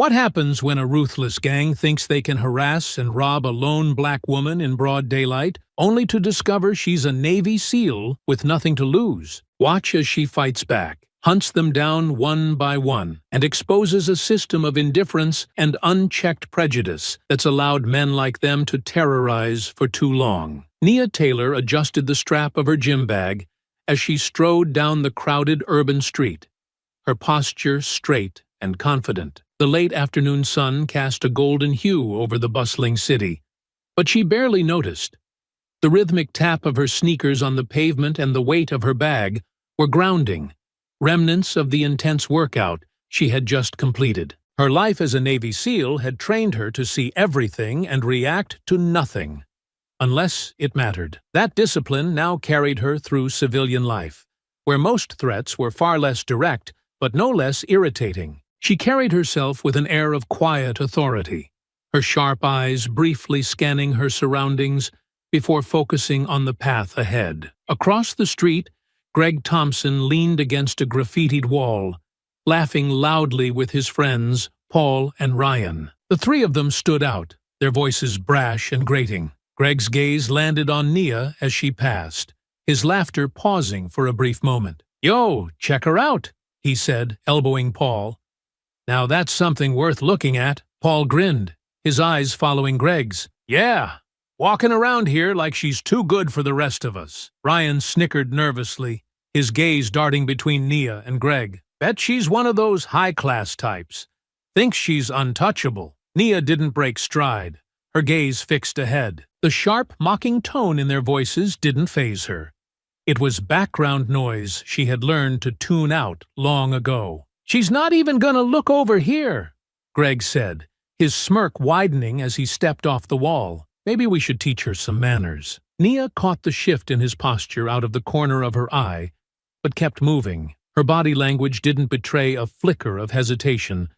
What happens when a ruthless gang thinks they can harass and rob a lone black woman in broad daylight, only to discover she's a Navy SEAL with nothing to lose? Watch as she fights back, hunts them down one by one, and exposes a system of indifference and unchecked prejudice that's allowed men like them to terrorize for too long. Nia Taylor adjusted the strap of her gym bag as she strode down the crowded urban street, her posture straight and confident. The late afternoon sun cast a golden hue over the bustling city, but she barely noticed. The rhythmic tap of her sneakers on the pavement and the weight of her bag were grounding, remnants of the intense workout she had just completed. Her life as a Navy SEAL had trained her to see everything and react to nothing, unless it mattered. That discipline now carried her through civilian life, where most threats were far less direct but no less irritating. She carried herself with an air of quiet authority, her sharp eyes briefly scanning her surroundings before focusing on the path ahead. Across the street, Greg Thompson leaned against a graffitied wall, laughing loudly with his friends, Paul and Ryan. The three of them stood out, their voices brash and grating. Greg's gaze landed on Nia as she passed, his laughter pausing for a brief moment. "Yo, check her out," he said, elbowing Paul. "Now that's something worth looking at." Paul grinned, his eyes following Greg's. "Yeah, walking around here like she's too good for the rest of us." Ryan snickered nervously, his gaze darting between Nia and Greg. "Bet she's one of those high-class types. Thinks she's untouchable." Nia didn't break stride, her gaze fixed ahead. The sharp, mocking tone in their voices didn't faze her. It was background noise she had learned to tune out long ago. "She's not even gonna look over here," Greg said, his smirk widening as he stepped off the wall. "Maybe we should teach her some manners." Nia caught the shift in his posture out of the corner of her eye, but kept moving. Her body language didn't betray a flicker of hesitation,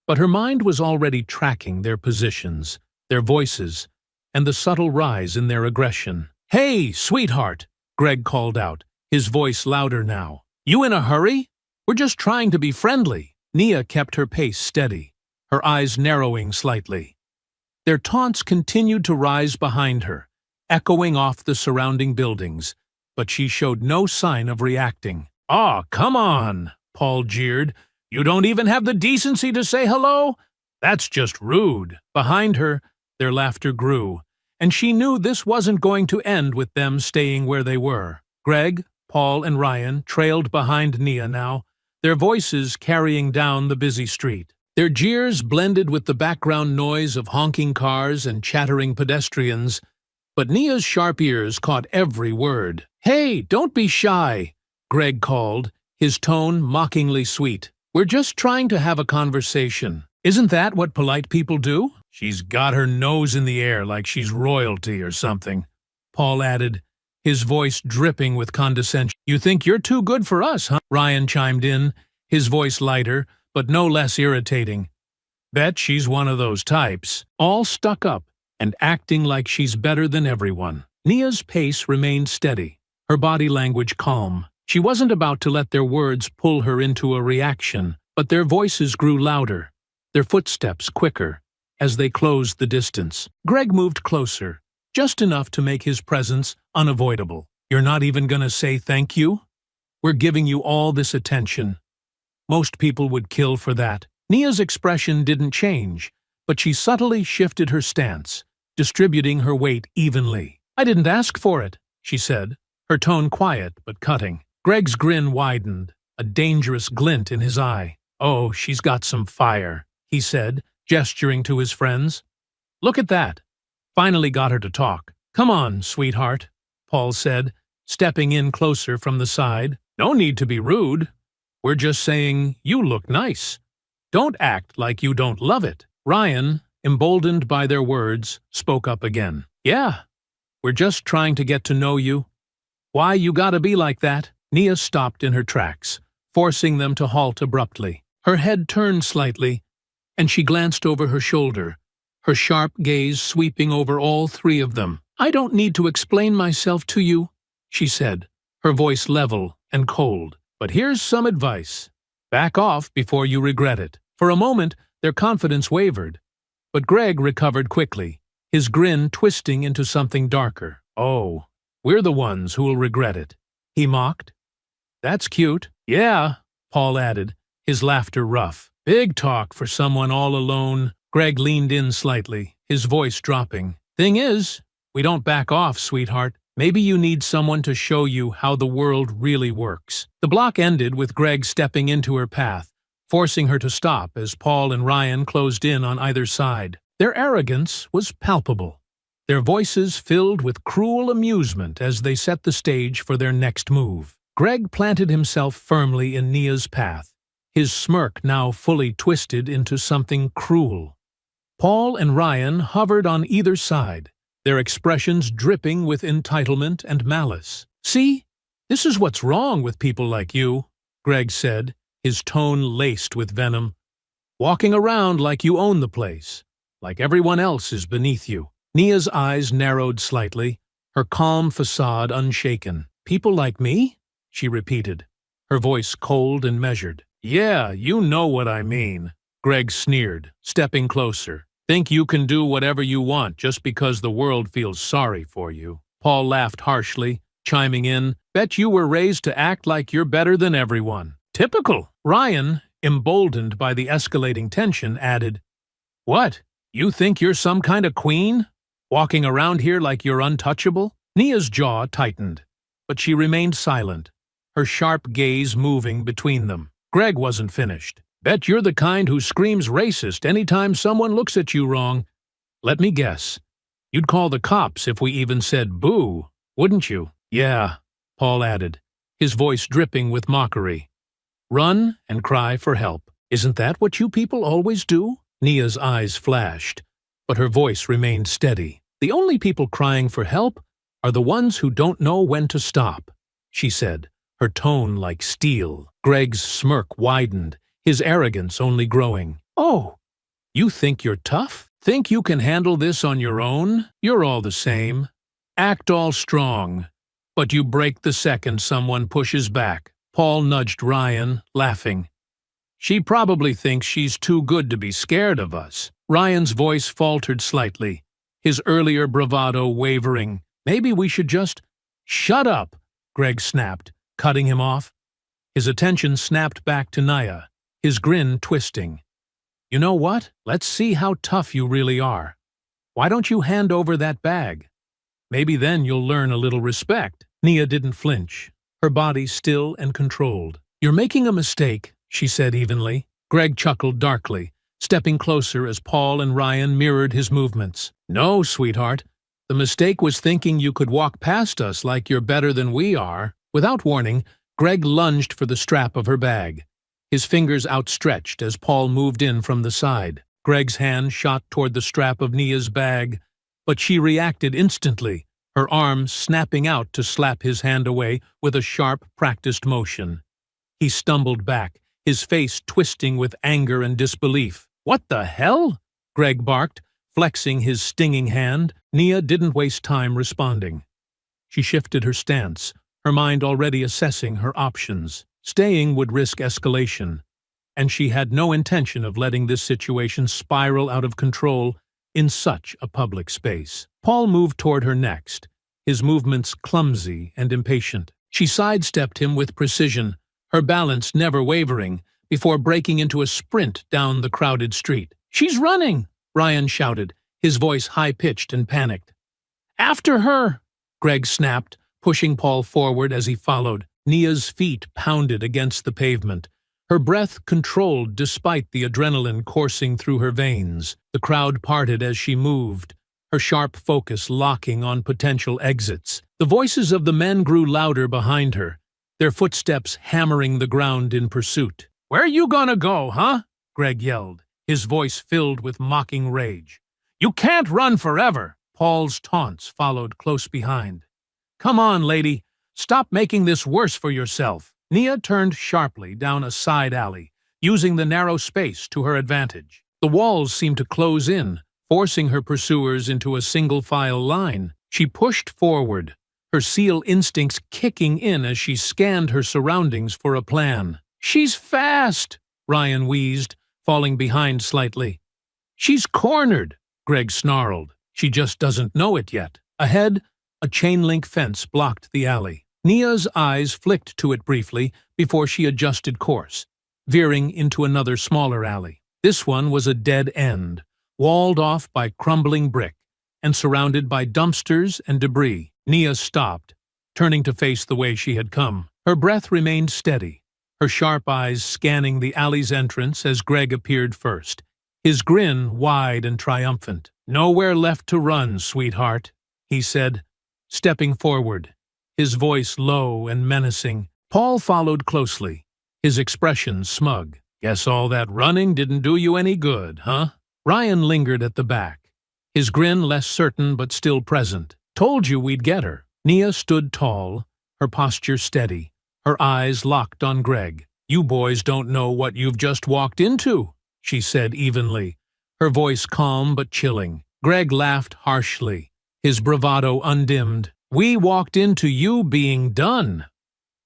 but her mind was already tracking their positions, their voices, and the subtle rise in their aggression. "Hey, sweetheart," Greg called out, his voice louder now. "You in a hurry? We're just trying to be friendly." Nia kept her pace steady, her eyes narrowing slightly. Their taunts continued to rise behind her, echoing off the surrounding buildings, but she showed no sign of reacting. "Aw, come on," Paul jeered. "You don't even have the decency to say hello? That's just rude." Behind her, their laughter grew, and she knew this wasn't going to end with them staying where they were. Greg, Paul, and Ryan trailed behind Nia now, their voices carrying down the busy street. Their jeers blended with the background noise of honking cars and chattering pedestrians, but Nia's sharp ears caught every word. "Hey, don't be shy," Greg called, his tone mockingly sweet. "We're just trying to have a conversation. Isn't that what polite people do?" "She's got her nose in the air like she's royalty or something," Paul added, his voice dripping with condescension. "You think you're too good for us, huh?" Ryan chimed in, his voice lighter, but no less irritating. "Bet she's one of those types, all stuck up and acting like she's better than everyone." Nia's pace remained steady, her body language calm. She wasn't about to let their words pull her into a reaction, but their voices grew louder, their footsteps quicker, as they closed the distance. Greg moved closer, just enough to make his presence unavoidable. "You're not even gonna say thank you? We're giving you all this attention. Most people would kill for that." Nia's expression didn't change, but she subtly shifted her stance, distributing her weight evenly. "I didn't ask for it," she said, her tone quiet but cutting. Greg's grin widened, a dangerous glint in his eye. "Oh, she's got some fire," he said, gesturing to his friends. "Look at that. Finally got her to talk." "Come on, sweetheart," Paul said, stepping in closer from the side. "No need to be rude. We're just saying you look nice. Don't act like you don't love it." Ryan, emboldened by their words, spoke up again. "Yeah, we're just trying to get to know you. Why you gotta be like that?" Nia stopped in her tracks, forcing them to halt abruptly. Her head turned slightly, and she glanced over her shoulder, her sharp gaze sweeping over all three of them. "I don't need to explain myself to you," she said, her voice level and cold. "But here's some advice. Back off before you regret it." For a moment, Their confidence wavered. But Greg recovered quickly, his grin twisting into something darker. "Oh, we're the ones who'll regret it," he mocked. "That's cute." "Yeah," Paul added, his laughter rough. "Big talk for someone all alone." Greg leaned in slightly, his voice dropping. "Thing is, we don't back off, sweetheart. Maybe you need someone to show you how the world really works." The block ended with Greg stepping into her path, forcing her to stop as Paul and Ryan closed in on either side. Their arrogance was palpable, their voices filled with cruel amusement as they set the stage for their next move. Greg planted himself firmly in Nia's path, his smirk now fully twisted into something cruel. Paul and Ryan hovered on either side, their expressions dripping with entitlement and malice. "See, this is what's wrong with people like you," Greg said, his tone laced with venom. "Walking around like you own the place, like everyone else is beneath you." Nia's eyes narrowed slightly, her calm facade unshaken. "People like me?" she repeated, her voice cold and measured. "Yeah, you know what I mean," Greg sneered, stepping closer. "Think you can do whatever you want just because the world feels sorry for you." Paul laughed harshly, chiming in, "Bet you were raised to act like you're better than everyone." "Typical." Ryan, emboldened by the escalating tension, added, "What? You think you're some kind of queen? Walking around here like you're untouchable?" Nia's jaw tightened, but she remained silent, her sharp gaze moving between them. Greg wasn't finished. "Bet you're the kind who screams racist anytime someone looks at you wrong. Let me guess. You'd call the cops if we even said boo, wouldn't you?" "Yeah," Paul added, his voice dripping with mockery. "Run and cry for help. Isn't that what you people always do?" Nia's eyes flashed, but her voice remained steady. "The only people crying for help are the ones who don't know when to stop," she said, her tone like steel. Greg's smirk widened, his arrogance only growing. "Oh, you think you're tough? Think you can handle this on your own? You're all the same. Act all strong, but you break the second someone pushes back." Paul nudged Ryan, laughing. "She probably thinks she's too good to be scared of us." Ryan's voice faltered slightly, his earlier bravado wavering. "Maybe we should just—" "Shut up," Greg snapped, cutting him off. His attention snapped back to Nia, his grin twisting. "You know what? Let's see how tough you really are. Why don't you hand over that bag? Maybe then you'll learn a little respect." Nia didn't flinch, her body still and controlled. "You're making a mistake," she said evenly. Greg chuckled darkly, stepping closer as Paul and Ryan mirrored his movements. "No, sweetheart. The mistake was thinking you could walk past us like you're better than we are." Without warning, Greg lunged for the strap of her bag, his fingers outstretched as Paul moved in from the side. Greg's hand shot toward the strap of Nia's bag, but she reacted instantly, her arm snapping out to slap his hand away with a sharp, practiced motion. He stumbled back, his face twisting with anger and disbelief. "What the hell?" Greg barked, flexing his stinging hand. Nia didn't waste time responding. She shifted her stance, her mind already assessing her options. Staying would risk escalation, and she had no intention of letting this situation spiral out of control in such a public space. Paul moved toward her next, his movements clumsy and impatient. She sidestepped him with precision, her balance never wavering, before breaking into a sprint down the crowded street. "She's running!" Ryan shouted, his voice high-pitched and panicked. "After her!" Greg snapped, pushing Paul forward as he followed. Nia's feet pounded against the pavement, her breath controlled despite the adrenaline coursing through her veins. The crowd parted as she moved, her sharp focus locking on potential exits. The voices of the men grew louder behind her, their footsteps hammering the ground in pursuit. "Where you gonna go, huh?" Greg yelled, his voice filled with mocking rage. "You can't run forever!" Paul's taunts followed close behind. "Come on, lady. Stop making this worse for yourself." Nia turned sharply down a side alley, using the narrow space to her advantage. The walls seemed to close in, forcing her pursuers into a single-file line. She pushed forward, her seal instincts kicking in as she scanned her surroundings for a plan. "She's fast!" Ryan wheezed, falling behind slightly. "She's cornered," Greg snarled. "She just doesn't know it yet." Ahead, a chain-link fence blocked the alley. Nia's eyes flicked to it briefly before she adjusted course, veering into another smaller alley. This one was a dead end, walled off by crumbling brick and surrounded by dumpsters and debris. Nia stopped, turning to face the way she had come. Her breath remained steady, her sharp eyes scanning the alley's entrance as Greg appeared first, his grin wide and triumphant. "Nowhere left to run, sweetheart," he said, stepping forward, his voice low and menacing. Paul followed closely, his expression smug. "Guess all that running didn't do you any good, huh?" Ryan lingered at the back, his grin less certain but still present. "Told you we'd get her." Nia stood tall, her posture steady, her eyes locked on Greg. "You boys don't know what you've just walked into," she said evenly, her voice calm but chilling. Greg laughed harshly, his bravado undimmed. "We walked into you being done.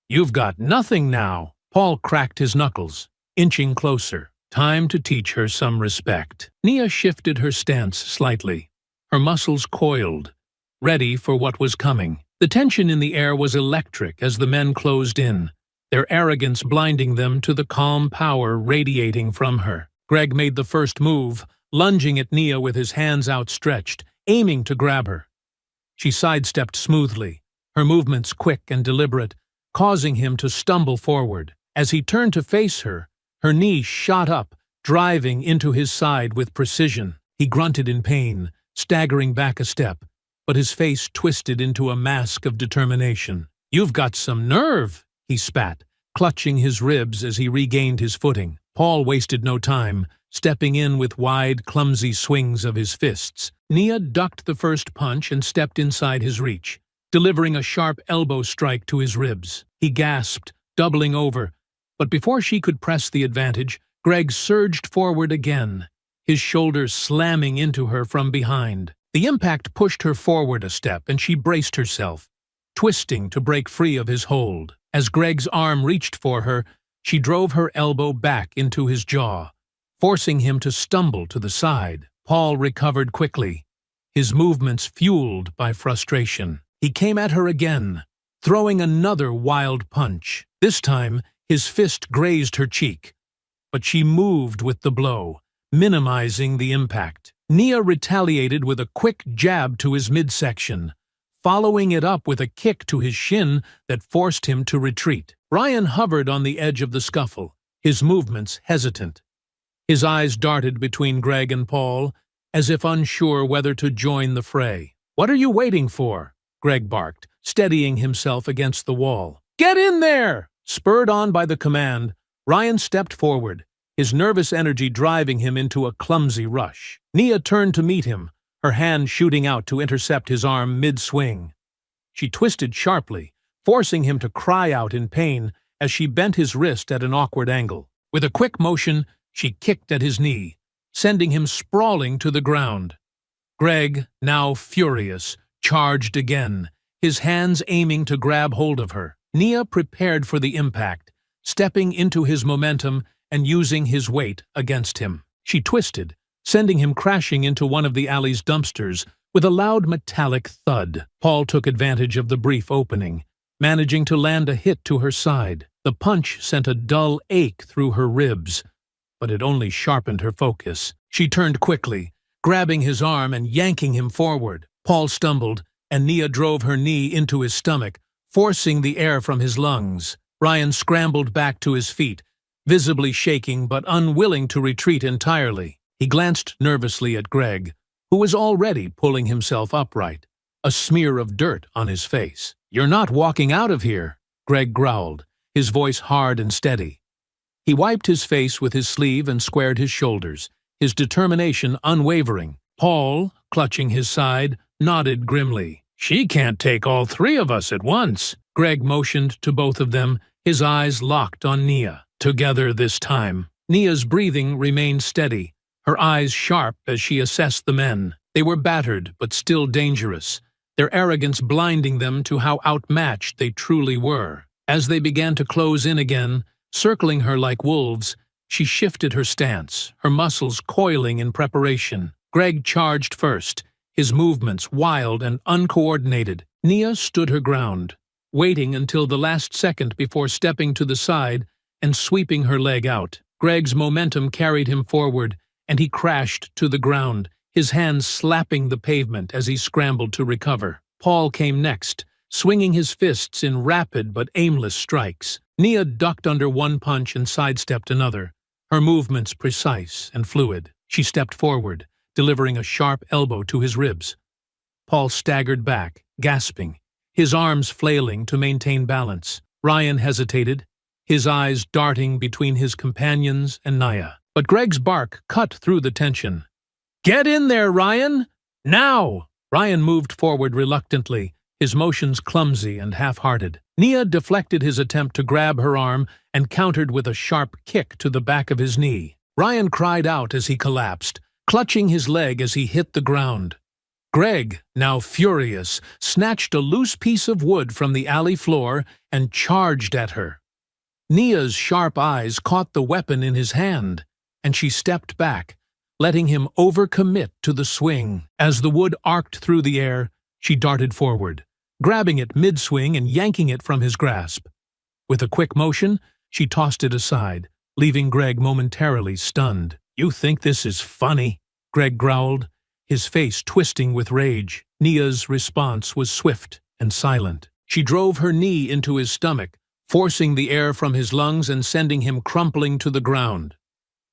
You've got nothing now." Paul cracked his knuckles, inching closer. Time to teach her some respect. Nia shifted her stance slightly, her muscles coiled, ready for what was coming. The tension in the air was electric as the men closed in, their arrogance blinding them to the calm power radiating from her. Greg made the first move, lunging at Nia with his hands outstretched, aiming to grab her. She sidestepped smoothly, her movements quick and deliberate, causing him to stumble forward. As he turned to face her, her knee shot up, driving into his side with precision. He grunted in pain, staggering back a step, but his face twisted into a mask of determination. "You've got some nerve," he spat, clutching his ribs as he regained his footing. Paul wasted no time, stepping in with wide, clumsy swings of his fists. Nia ducked the first punch and stepped inside his reach, delivering a sharp elbow strike to his ribs. He gasped, doubling over, but before she could press the advantage, Greg surged forward again, his shoulders slamming into her from behind. The impact pushed her forward a step, and she braced herself, twisting to break free of his hold. As Greg's arm reached for her, she drove her elbow back into his jaw, forcing him to stumble to the side. Paul recovered quickly, his movements fueled by frustration. He came at her again, throwing another wild punch. This time, his fist grazed her cheek, but she moved with the blow, minimizing the impact. Nia retaliated with a quick jab to his midsection, following it up with a kick to his shin that forced him to retreat. Ryan hovered on the edge of the scuffle, his movements hesitant. His eyes darted between Greg and Paul, as if unsure whether to join the fray. "What are you waiting for?" Greg barked, steadying himself against the wall. "Get in there!" Spurred on by the command, Ryan stepped forward, his nervous energy driving him into a clumsy rush. Nia turned to meet him, her hand shooting out to intercept his arm mid-swing. She twisted sharply, forcing him to cry out in pain as she bent his wrist at an awkward angle. With a quick motion, she kicked at his knee, sending him sprawling to the ground. Greg, now furious, charged again, his hands aiming to grab hold of her. Nia prepared for the impact, stepping into his momentum and using his weight against him. She twisted, sending him crashing into one of the alley's dumpsters with a loud metallic thud. Paul took advantage of the brief opening, managing to land a hit to her side. The punch sent a dull ache through her ribs, but it only sharpened her focus. She turned quickly, grabbing his arm and yanking him forward. Paul stumbled, and Nia drove her knee into his stomach, forcing the air from his lungs. Ryan scrambled back to his feet, visibly shaking but unwilling to retreat entirely. He glanced nervously at Greg, who was already pulling himself upright, a smear of dirt on his face. "You're not walking out of here," Greg growled, his voice hard and steady. He wiped his face with his sleeve and squared his shoulders, his determination unwavering. Paul, clutching his side, nodded grimly. "She can't take all three of us at once." Greg motioned to both of them, his eyes locked on Nia. Together this time. Nia's breathing remained steady, her eyes sharp as she assessed the men. They were battered but still dangerous, their arrogance blinding them to how outmatched they truly were. As they began to close in again, circling her like wolves, She shifted her stance, her muscles coiling in preparation. Greg charged first, his movements wild and uncoordinated. Nia stood her ground, waiting until the last second before stepping to the side and sweeping her leg out. Greg's momentum carried him forward, and he crashed to the ground, his hands slapping the pavement as he scrambled to recover. Paul came next, swinging his fists in rapid but aimless strikes. Nia ducked under one punch and sidestepped another, her movements precise and fluid. She stepped forward, delivering a sharp elbow to his ribs. Paul staggered back, gasping, his arms flailing to maintain balance. Ryan hesitated, his eyes darting between his companions and Nia. But Greg's bark cut through the tension. "Get in there, Ryan! Now!" Ryan moved forward reluctantly, his motions clumsy and half-hearted. Nia deflected his attempt to grab her arm and countered with a sharp kick to the back of his knee. Ryan cried out as he collapsed, clutching his leg as he hit the ground. Greg, now furious, snatched a loose piece of wood from the alley floor and charged at her. Nia's sharp eyes caught the weapon in his hand, and she stepped back, letting him overcommit to the swing. As the wood arced through the air, she darted forward, grabbing it mid-swing and yanking it from his grasp. With a quick motion, she tossed it aside, leaving Greg momentarily stunned. "You think this is funny?" Greg growled, his face twisting with rage. Nia's response was swift and silent. She drove her knee into his stomach, forcing the air from his lungs and sending him crumpling to the ground.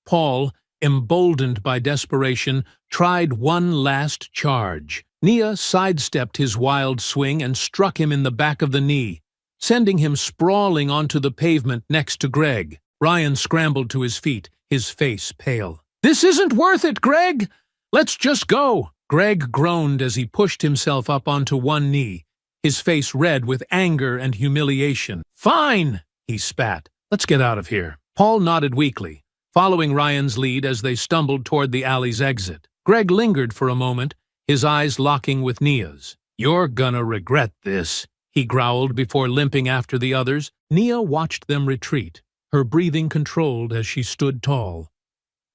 Paul, emboldened by desperation, tried one last charge. Nia sidestepped his wild swing and struck him in the back of the knee, sending him sprawling onto the pavement next to Greg. Ryan scrambled to his feet, his face pale. "This isn't worth it, Greg! Let's just go!" Greg groaned as he pushed himself up onto one knee, his face red with anger and humiliation. "Fine!" he spat. "Let's get out of here." Paul nodded weakly, following Ryan's lead as they stumbled toward the alley's exit. Greg lingered for a moment, his eyes locking with Nia's. "You're gonna regret this," he growled before limping after the others. Nia watched them retreat, her breathing controlled as she stood tall.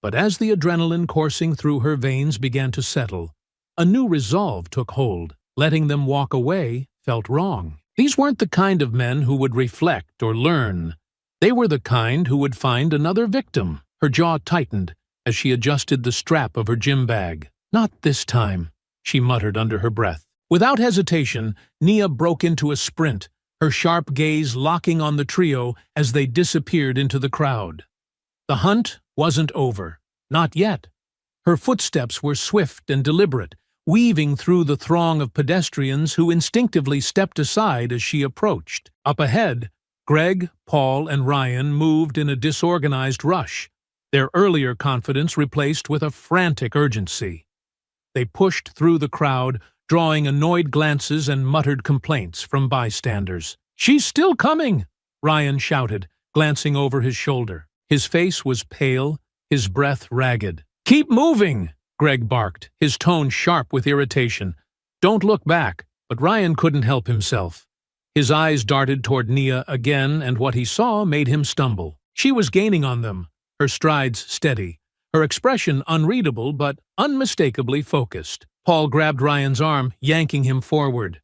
But as the adrenaline coursing through her veins began to settle, a new resolve took hold. Letting them walk away felt wrong. These weren't the kind of men who would reflect or learn. They were the kind who would find another victim. Her jaw tightened as she adjusted the strap of her gym bag. "Not this time," she muttered under her breath. Without hesitation, Nia broke into a sprint, her sharp gaze locking on the trio as they disappeared into the crowd. The hunt wasn't over. Not yet. Her footsteps were swift and deliberate, weaving through the throng of pedestrians who instinctively stepped aside as she approached. Up ahead, Greg, Paul, and Ryan moved in a disorganized rush, their earlier confidence replaced with a frantic urgency. They pushed through the crowd, drawing annoyed glances and muttered complaints from bystanders. "She's still coming!" Ryan shouted, glancing over his shoulder. His face was pale, his breath ragged. "Keep moving!" Greg barked, his tone sharp with irritation. "Don't look back." But Ryan couldn't help himself. His eyes darted toward Nia again, and what he saw made him stumble. She was gaining on them, her strides steady, her expression unreadable but unmistakably focused. Paul grabbed Ryan's arm, yanking him forward.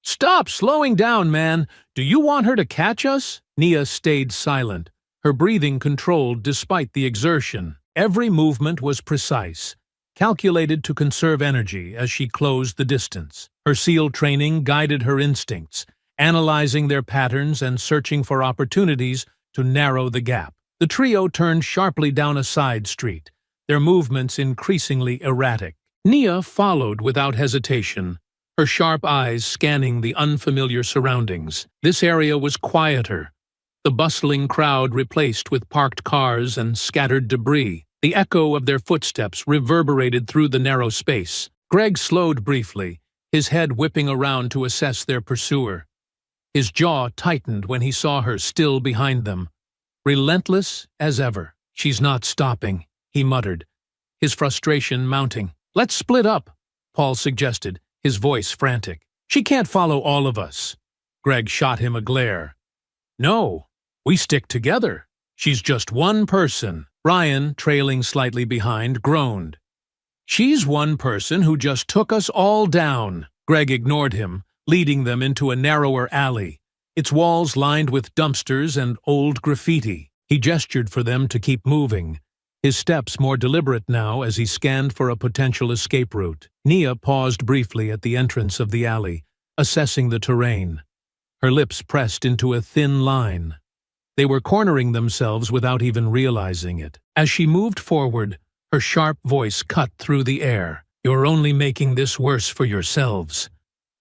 "Stop slowing down, man! Do you want her to catch us?" Nia stayed silent, her breathing controlled despite the exertion. Every movement was precise, calculated to conserve energy as she closed the distance. Her SEAL training guided her instincts, analyzing their patterns and searching for opportunities to narrow the gap. The trio turned sharply down a side street, their movements increasingly erratic. Nia followed without hesitation, her sharp eyes scanning the unfamiliar surroundings. This area was quieter, the bustling crowd replaced with parked cars and scattered debris. The echo of their footsteps reverberated through the narrow space. Greg slowed briefly, his head whipping around to assess their pursuer. His jaw tightened when he saw her still behind them, relentless as ever. "She's not stopping," he muttered, his frustration mounting. "Let's split up," Paul suggested, his voice frantic. "She can't follow all of us." Greg shot him a glare. "No, we stick together. She's just one person." Ryan, trailing slightly behind, groaned. "She's one person who just took us all down." Greg ignored him, leading them into a narrower alley, its walls lined with dumpsters and old graffiti. He gestured for them to keep moving, his steps more deliberate now as he scanned for a potential escape route. Nia paused briefly at the entrance of the alley, assessing the terrain, her lips pressed into a thin line. They were cornering themselves without even realizing it. As she moved forward, her sharp voice cut through the air. "You're only making this worse for yourselves.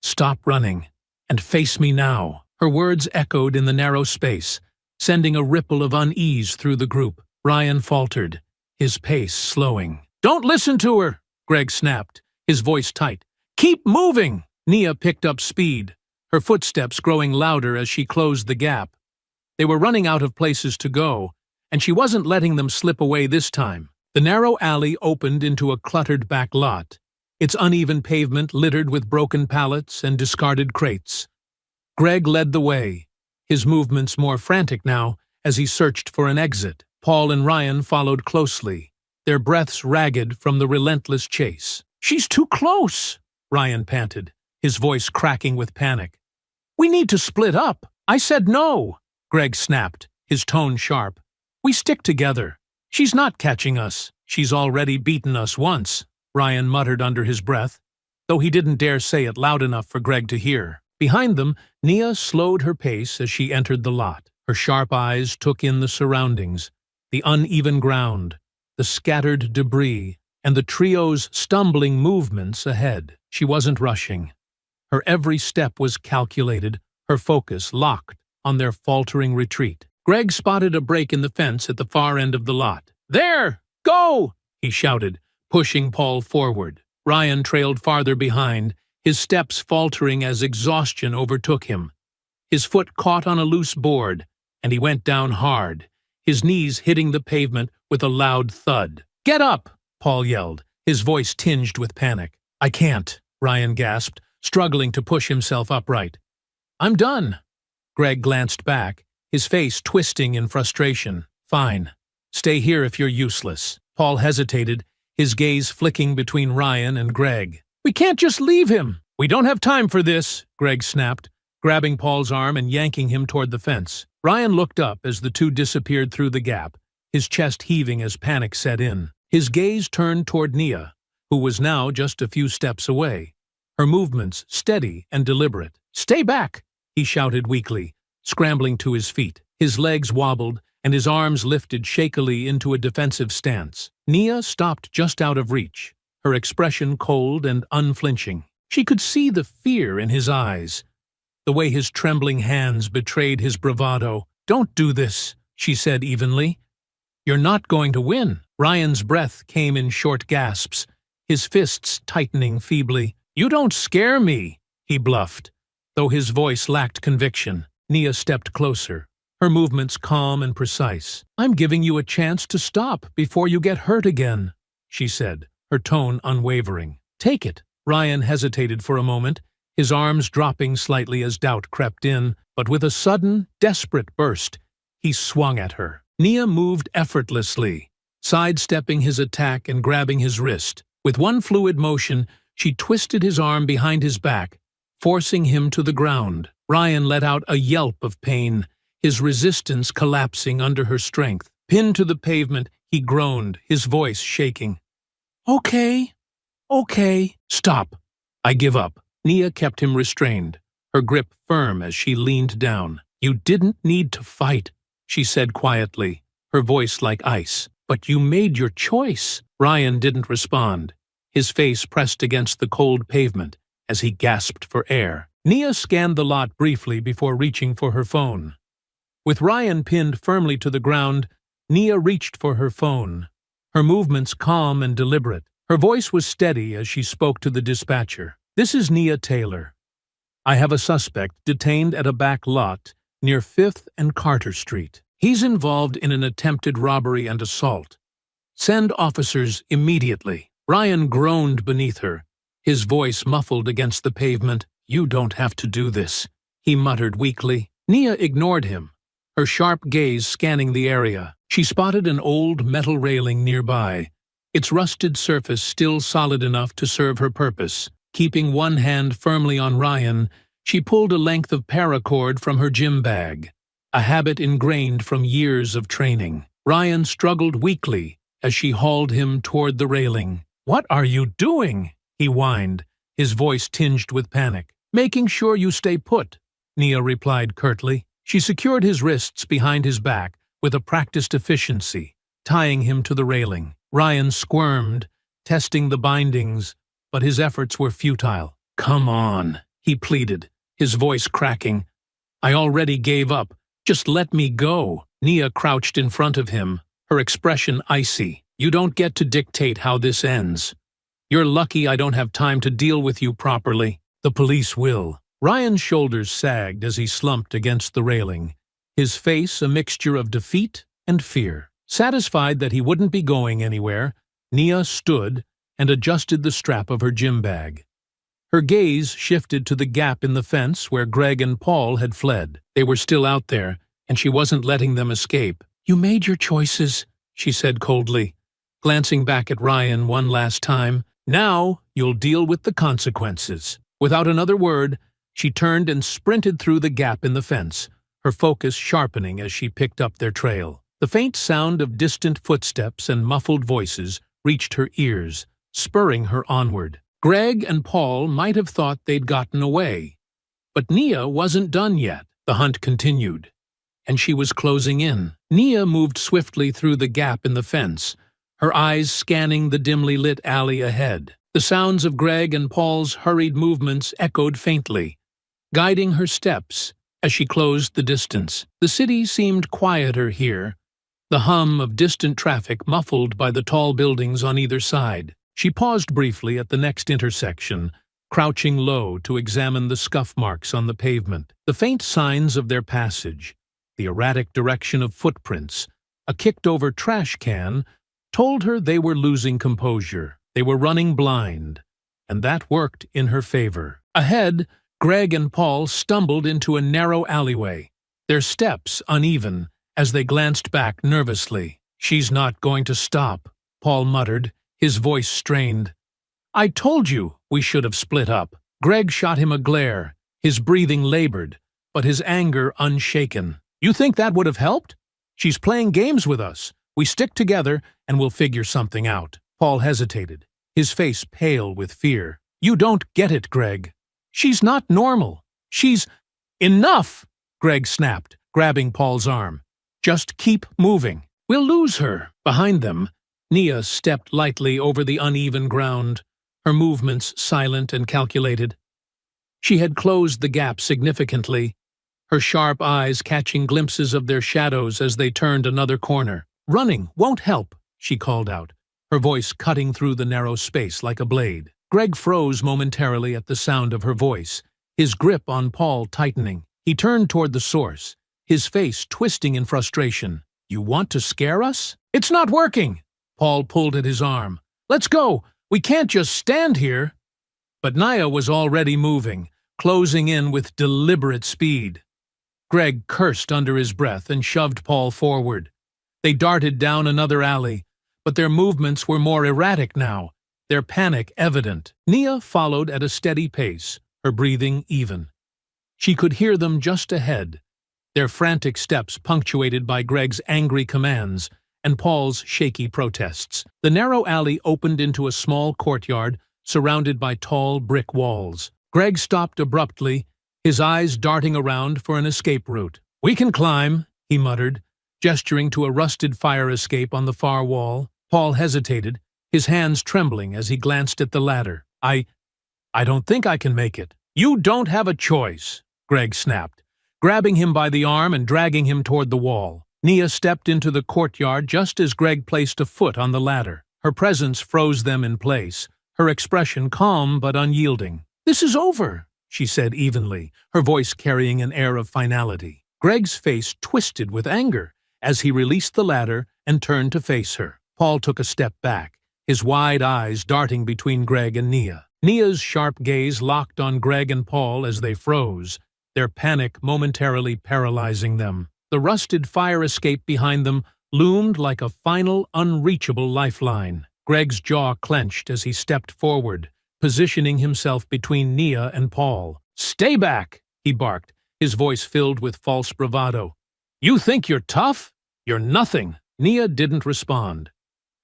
Stop running, and face me now." Her words echoed in the narrow space, sending a ripple of unease through the group. Ryan faltered, his pace slowing. "Don't listen to her," Greg snapped, his voice tight. "Keep moving!" Nia picked up speed, her footsteps growing louder as she closed the gap. They were running out of places to go, and she wasn't letting them slip away this time. The narrow alley opened into a cluttered back lot, its uneven pavement littered with broken pallets and discarded crates. Greg led the way, his movements more frantic now as he searched for an exit. Paul and Ryan followed closely, their breaths ragged from the relentless chase. "She's too close," Ryan panted, his voice cracking with panic. "We need to split up." "I said no," Greg snapped, his tone sharp. "We stick together. She's not catching us." "She's already beaten us once," Ryan muttered under his breath, though he didn't dare say it loud enough for Greg to hear. Behind them, Nia slowed her pace as she entered the lot. Her sharp eyes took in the surroundings, the uneven ground, the scattered debris, and the trio's stumbling movements ahead. She wasn't rushing. Her every step was calculated, her focus locked on their faltering retreat. Greg spotted a break in the fence at the far end of the lot. "There! Go!" he shouted, pushing Paul forward. Ryan trailed farther behind, his steps faltering as exhaustion overtook him. His foot caught on a loose board, and he went down hard, his knees hitting the pavement with a loud thud. "Get up!" Paul yelled, his voice tinged with panic. "I can't," Ryan gasped, struggling to push himself upright. "I'm done." Greg glanced back, his face twisting in frustration. "Fine. Stay here if you're useless." Paul hesitated, his gaze flicking between Ryan and Greg. "We can't just leave him." "We don't have time for this," Greg snapped, grabbing Paul's arm and yanking him toward the fence. Ryan looked up as the two disappeared through the gap, his chest heaving as panic set in. His gaze turned toward Nia, who was now just a few steps away, her movements steady and deliberate. "Stay back!" he shouted weakly, scrambling to his feet. His legs wobbled, and his arms lifted shakily into a defensive stance. Nia stopped just out of reach, her expression cold and unflinching. She could see the fear in his eyes, the way his trembling hands betrayed his bravado. "Don't do this," she said evenly. "You're not going to win." Ryan's breath came in short gasps, his fists tightening feebly. "You don't scare me," he bluffed, though his voice lacked conviction. Nia stepped closer, her movements calm and precise. "I'm giving you a chance to stop before you get hurt again," she said, her tone unwavering. "Take it." Ryan hesitated for a moment, his arms dropping slightly as doubt crept in, but with a sudden, desperate burst, he swung at her. Nia moved effortlessly, sidestepping his attack and grabbing his wrist. With one fluid motion, she twisted his arm behind his back, forcing him to the ground. Ryan let out a yelp of pain, his resistance collapsing under her strength. Pinned to the pavement, he groaned, his voice shaking. Okay. Stop. I give up." Nia kept him restrained, her grip firm as she leaned down. "You didn't need to fight," she said quietly, her voice like ice. "But you made your choice." Ryan didn't respond, his face pressed against the cold pavement as he gasped for air. Nia scanned the lot briefly before reaching for her phone. With Ryan pinned firmly to the ground, Nia reached for her phone, her movements calm and deliberate. Her voice was steady as she spoke to the dispatcher. "This is Nia Taylor. I have a suspect detained at a back lot near 5th and Carter Street. He's involved in an attempted robbery and assault. Send officers immediately." Ryan groaned beneath her, his voice muffled against the pavement. "You don't have to do this," he muttered weakly. Nia ignored him, her sharp gaze scanning the area. She spotted an old metal railing nearby, its rusted surface still solid enough to serve her purpose. Keeping one hand firmly on Ryan, she pulled a length of paracord from her gym bag, a habit ingrained from years of training. Ryan struggled weakly as she hauled him toward the railing. "What are you doing?" he whined, his voice tinged with panic. "Making sure you stay put," Nia replied curtly. She secured his wrists behind his back with a practiced efficiency, tying him to the railing. Ryan squirmed, testing the bindings, but his efforts were futile. "Come on," he pleaded, his voice cracking. "I already gave up. Just let me go." Nia crouched in front of him, her expression icy. "You don't get to dictate how this ends. You're lucky I don't have time to deal with you properly. The police will." Ryan's shoulders sagged as he slumped against the railing, his face a mixture of defeat and fear. Satisfied that he wouldn't be going anywhere, Nia stood and adjusted the strap of her gym bag. Her gaze shifted to the gap in the fence where Greg and Paul had fled. They were still out there, and she wasn't letting them escape. "You made your choices," she said coldly, glancing back at Ryan one last time. "Now you'll deal with the consequences." Without another word, she turned and sprinted through the gap in the fence, her focus sharpening as she picked up their trail. The faint sound of distant footsteps and muffled voices reached her ears, spurring her onward. Greg and Paul might have thought they'd gotten away. But Nia wasn't done yet. The hunt continued, and she was closing in. Nia moved swiftly through the gap in the fence, her eyes scanning the dimly lit alley ahead. The sounds of Greg and Paul's hurried movements echoed faintly, guiding her steps as she closed the distance. The city seemed quieter here, the hum of distant traffic muffled by the tall buildings on either side. She paused briefly at the next intersection, crouching low to examine the scuff marks on the pavement, the faint signs of their passage, the erratic direction of footprints. A kicked-over trash can told her they were losing composure. They were running blind, and that worked in her favor. Ahead, Greg and Paul stumbled into a narrow alleyway, their steps uneven as they glanced back nervously. "She's not going to stop," Paul muttered, his voice strained. "I told you we should have split up." Greg shot him a glare, his breathing labored, but his anger unshaken. "You think that would have helped? She's playing games with us. We stick together and we'll figure something out." Paul hesitated, his face pale with fear. "You don't get it, Greg. She's not normal. She's—" "Enough!" Greg snapped, grabbing Paul's arm. "Just keep moving. We'll lose her." Behind them, Nia stepped lightly over the uneven ground, her movements silent and calculated. She had closed the gap significantly, her sharp eyes catching glimpses of their shadows as they turned another corner. "Running won't help," she called out, her voice cutting through the narrow space like a blade. Greg froze momentarily at the sound of her voice, his grip on Paul tightening. He turned toward the source, his face twisting in frustration. "You want to scare us? It's not working!" Paul pulled at his arm. "Let's go! We can't just stand here!" But Nia was already moving, closing in with deliberate speed. Greg cursed under his breath and shoved Paul forward. They darted down another alley, but their movements were more erratic now, their panic evident. Nia followed at a steady pace, her breathing even. She could hear them just ahead, their frantic steps punctuated by Greg's angry commands and Paul's shaky protests. The narrow alley opened into a small courtyard surrounded by tall brick walls. Greg stopped abruptly, his eyes darting around for an escape route. "We can climb," he muttered, gesturing to a rusted fire escape on the far wall. Paul hesitated, his hands trembling as he glanced at the ladder. I don't think I can make it." "You don't have a choice," Greg snapped, grabbing him by the arm and dragging him toward the wall. Nia stepped into the courtyard just as Greg placed a foot on the ladder. Her presence froze them in place, her expression calm but unyielding. "This is over," she said evenly, her voice carrying an air of finality. Greg's face twisted with anger as he released the ladder and turned to face her. Paul took a step back, his wide eyes darting between Greg and Nia. Nia's sharp gaze locked on Greg and Paul as they froze, their panic momentarily paralyzing them. The rusted fire escape behind them loomed like a final, unreachable lifeline. Greg's jaw clenched as he stepped forward, positioning himself between Nia and Paul. "Stay back!" he barked, his voice filled with false bravado. "You think you're tough? You're nothing." Nia didn't respond.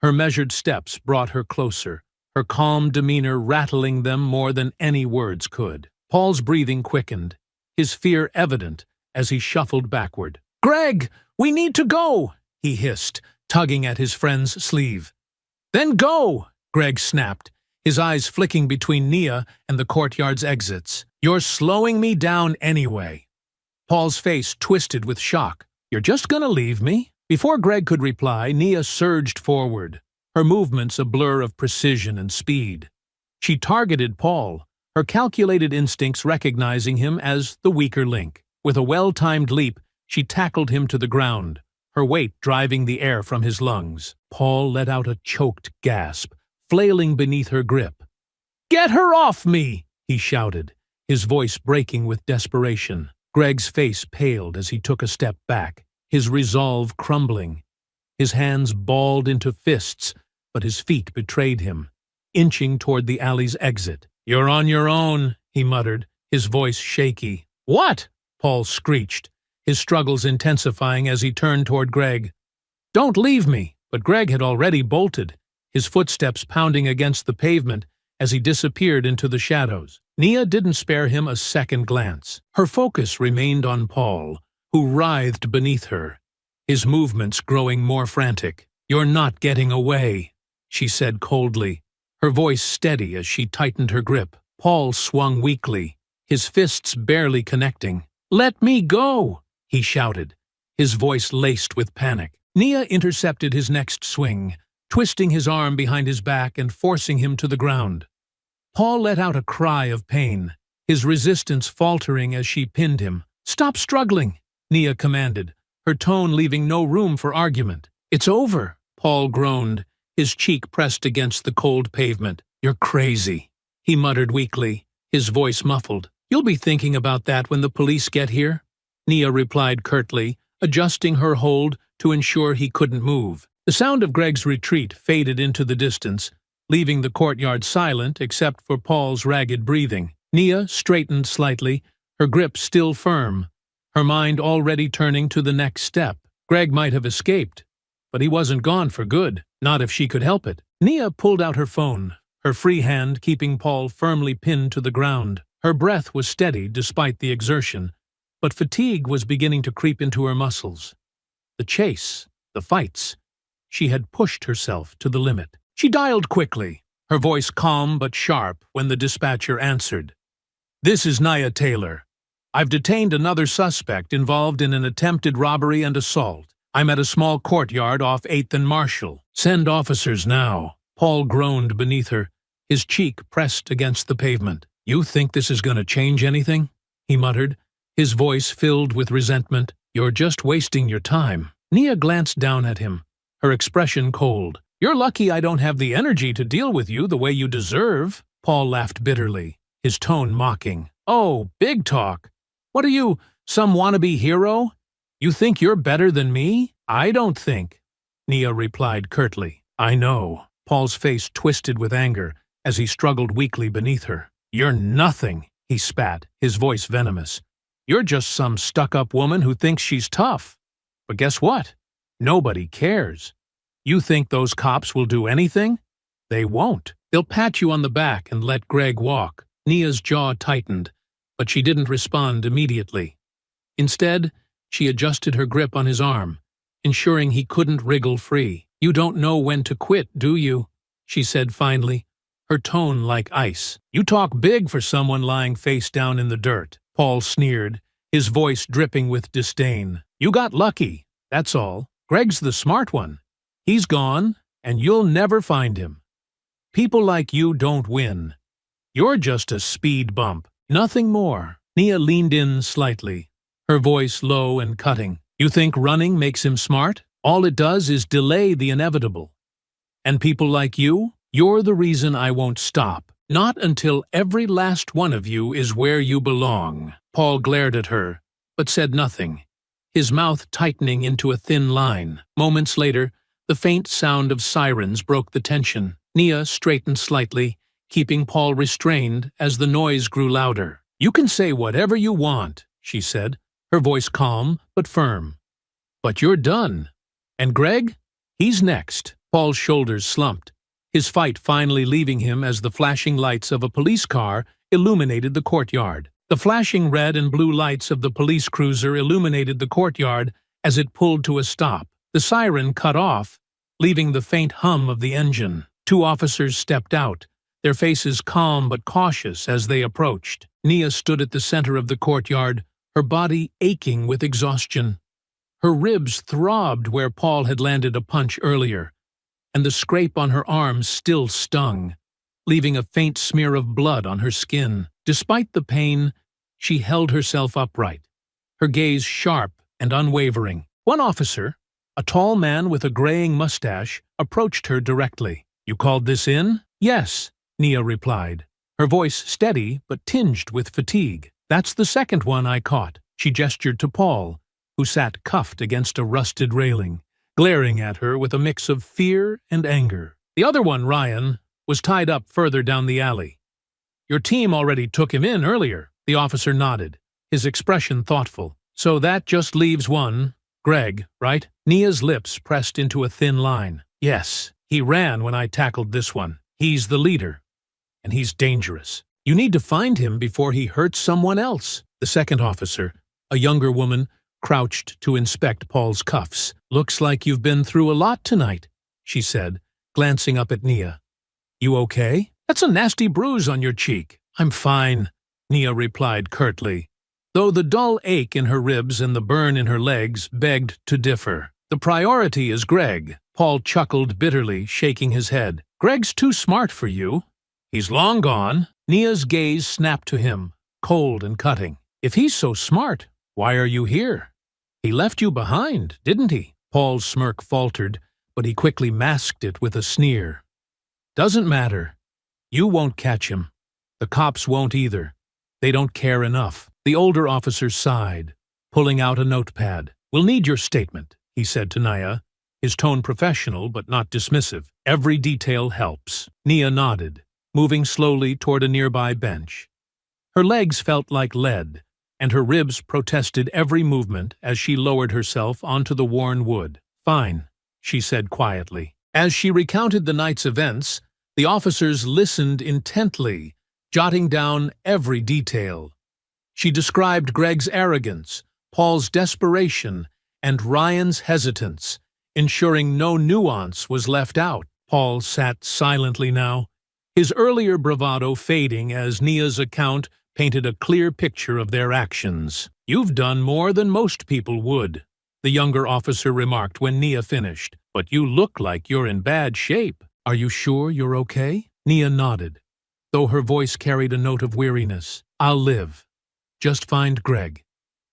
Her measured steps brought her closer, her calm demeanor rattling them more than any words could. Paul's breathing quickened, his fear evident as he shuffled backward. "Greg, we need to go!" he hissed, tugging at his friend's sleeve. "Then go!" Greg snapped, his eyes flicking between Nia and the courtyard's exits. "You're slowing me down anyway." Paul's face twisted with shock. "You're just gonna leave me?" Before Greg could reply, Nia surged forward, her movements a blur of precision and speed. She targeted Paul, her calculated instincts recognizing him as the weaker link. With a well-timed leap, she tackled him to the ground, her weight driving the air from his lungs. Paul let out a choked gasp, flailing beneath her grip. "Get her off me!" he shouted, his voice breaking with desperation. Greg's face paled as he took a step back, his resolve crumbling. His hands balled into fists, but his feet betrayed him, inching toward the alley's exit. "You're on your own," he muttered, his voice shaky. "What?" Paul screeched, his struggles intensifying as he turned toward Greg. "Don't leave me!" But Greg had already bolted, his footsteps pounding against the pavement as he disappeared into the shadows. Nia didn't spare him a second glance. Her focus remained on Paul, who writhed beneath her, his movements growing more frantic. "You're not getting away," she said coldly, her voice steady as she tightened her grip. Paul swung weakly, his fists barely connecting. "Let me go!" he shouted, his voice laced with panic. Nia intercepted his next swing, twisting his arm behind his back and forcing him to the ground. Paul let out a cry of pain, his resistance faltering as she pinned him. "Stop struggling," Nia commanded, her tone leaving no room for argument. "It's over," Paul groaned, his cheek pressed against the cold pavement. "You're crazy," he muttered weakly, his voice muffled. "You'll be thinking about that when the police get here," Nia replied curtly, adjusting her hold to ensure he couldn't move. The sound of Greg's retreat faded into the distance, leaving the courtyard silent except for Paul's ragged breathing. Nia straightened slightly, her grip still firm, her mind already turning to the next step. Greg might have escaped, but he wasn't gone for good, not if she could help it. Nia pulled out her phone, her free hand keeping Paul firmly pinned to the ground. Her breath was steady despite the exertion, but fatigue was beginning to creep into her muscles. The chase, the fights. She had pushed herself to the limit. She dialed quickly, her voice calm but sharp when the dispatcher answered. "This is Nia Taylor. I've detained another suspect involved in an attempted robbery and assault. I'm at a small courtyard off 8th and Marshall. Send officers now." Paul groaned beneath her, his cheek pressed against the pavement. "You think this is going to change anything?" he muttered, his voice filled with resentment. "You're just wasting your time." Nia glanced down at him, her expression cold. "You're lucky I don't have the energy to deal with you the way you deserve." Paul laughed bitterly, his tone mocking. "Oh, big talk. What are you, some wannabe hero? You think you're better than me?" "I don't think," Nia replied curtly. "I know." Paul's face twisted with anger as he struggled weakly beneath her. "You're nothing," he spat, his voice venomous. "You're just some stuck-up woman who thinks she's tough. But guess what? Nobody cares. You think those cops will do anything? They won't. They'll pat you on the back and let Greg walk." Nia's jaw tightened, but she didn't respond immediately. Instead, she adjusted her grip on his arm, ensuring he couldn't wriggle free. "You don't know when to quit, do you?" she said finally, her tone like ice. "You talk big for someone lying face down in the dirt." Paul sneered, his voice dripping with disdain. "You got lucky, that's all. Greg's the smart one. He's gone, and you'll never find him. People like you don't win. You're just a speed bump, nothing more." Nia leaned in slightly, her voice low and cutting. "You think running makes him smart? All it does is delay the inevitable. And people like you, you're the reason I won't stop. Not until every last one of you is where you belong." Paul glared at her, but said nothing, his mouth tightening into a thin line. Moments later, the faint sound of sirens broke the tension. Nia straightened slightly, keeping Paul restrained as the noise grew louder. "You can say whatever you want," she said, her voice calm but firm. "But you're done. And Greg? He's next." Paul's shoulders slumped, his fight finally leaving him as the flashing lights of a police car illuminated the courtyard. The flashing red and blue lights of the police cruiser illuminated the courtyard as it pulled to a stop. The siren cut off, leaving the faint hum of the engine. Two officers stepped out, their faces calm but cautious as they approached. Nia stood at the center of the courtyard, her body aching with exhaustion. Her ribs throbbed where Paul had landed a punch earlier, and the scrape on her arm still stung, leaving a faint smear of blood on her skin. Despite the pain, she held herself upright, her gaze sharp and unwavering. One officer, a tall man with a graying mustache, approached her directly. "You called this in?" "Yes," Nia replied, her voice steady but tinged with fatigue. "That's the second one I caught." She gestured to Paul, who sat cuffed against a rusted railing, glaring at her with a mix of fear and anger. "The other one, Ryan, was tied up further down the alley. Your team already took him in earlier." The officer nodded, his expression thoughtful. "So that just leaves one, Greg, right?" Nia's lips pressed into a thin line. "Yes, he ran when I tackled this one. He's the leader, and he's dangerous. You need to find him before he hurts someone else." The second officer, a younger woman, crouched to inspect Paul's cuffs. "Looks like you've been through a lot tonight," she said, glancing up at Nia. "You okay? That's a nasty bruise on your cheek." "I'm fine," Nia replied curtly, though the dull ache in her ribs and the burn in her legs begged to differ. "The priority is Greg," Paul chuckled bitterly, shaking his head. "Greg's too smart for you. He's long gone." Nia's gaze snapped to him, cold and cutting. "If he's so smart, why are you here? He left you behind, didn't he?" Paul's smirk faltered, but he quickly masked it with a sneer. "Doesn't matter. You won't catch him. The cops won't either. They don't care enough." The older officer sighed, pulling out a notepad. "We'll need your statement," he said to Nia, his tone professional but not dismissive. "Every detail helps." Nia nodded, moving slowly toward a nearby bench. Her legs felt like lead, and her ribs protested every movement as she lowered herself onto the worn wood. "Fine," she said quietly. As she recounted the night's events, the officers listened intently, jotting down every detail. She described Greg's arrogance, Paul's desperation, and Ryan's hesitance, ensuring no nuance was left out. Paul sat silently now, his earlier bravado fading as Nia's account painted a clear picture of their actions. "You've done more than most people would," the younger officer remarked when Nia finished. "But you look like you're in bad shape. Are you sure you're okay?" Nia nodded, though her voice carried a note of weariness. "I'll live. Just find Greg.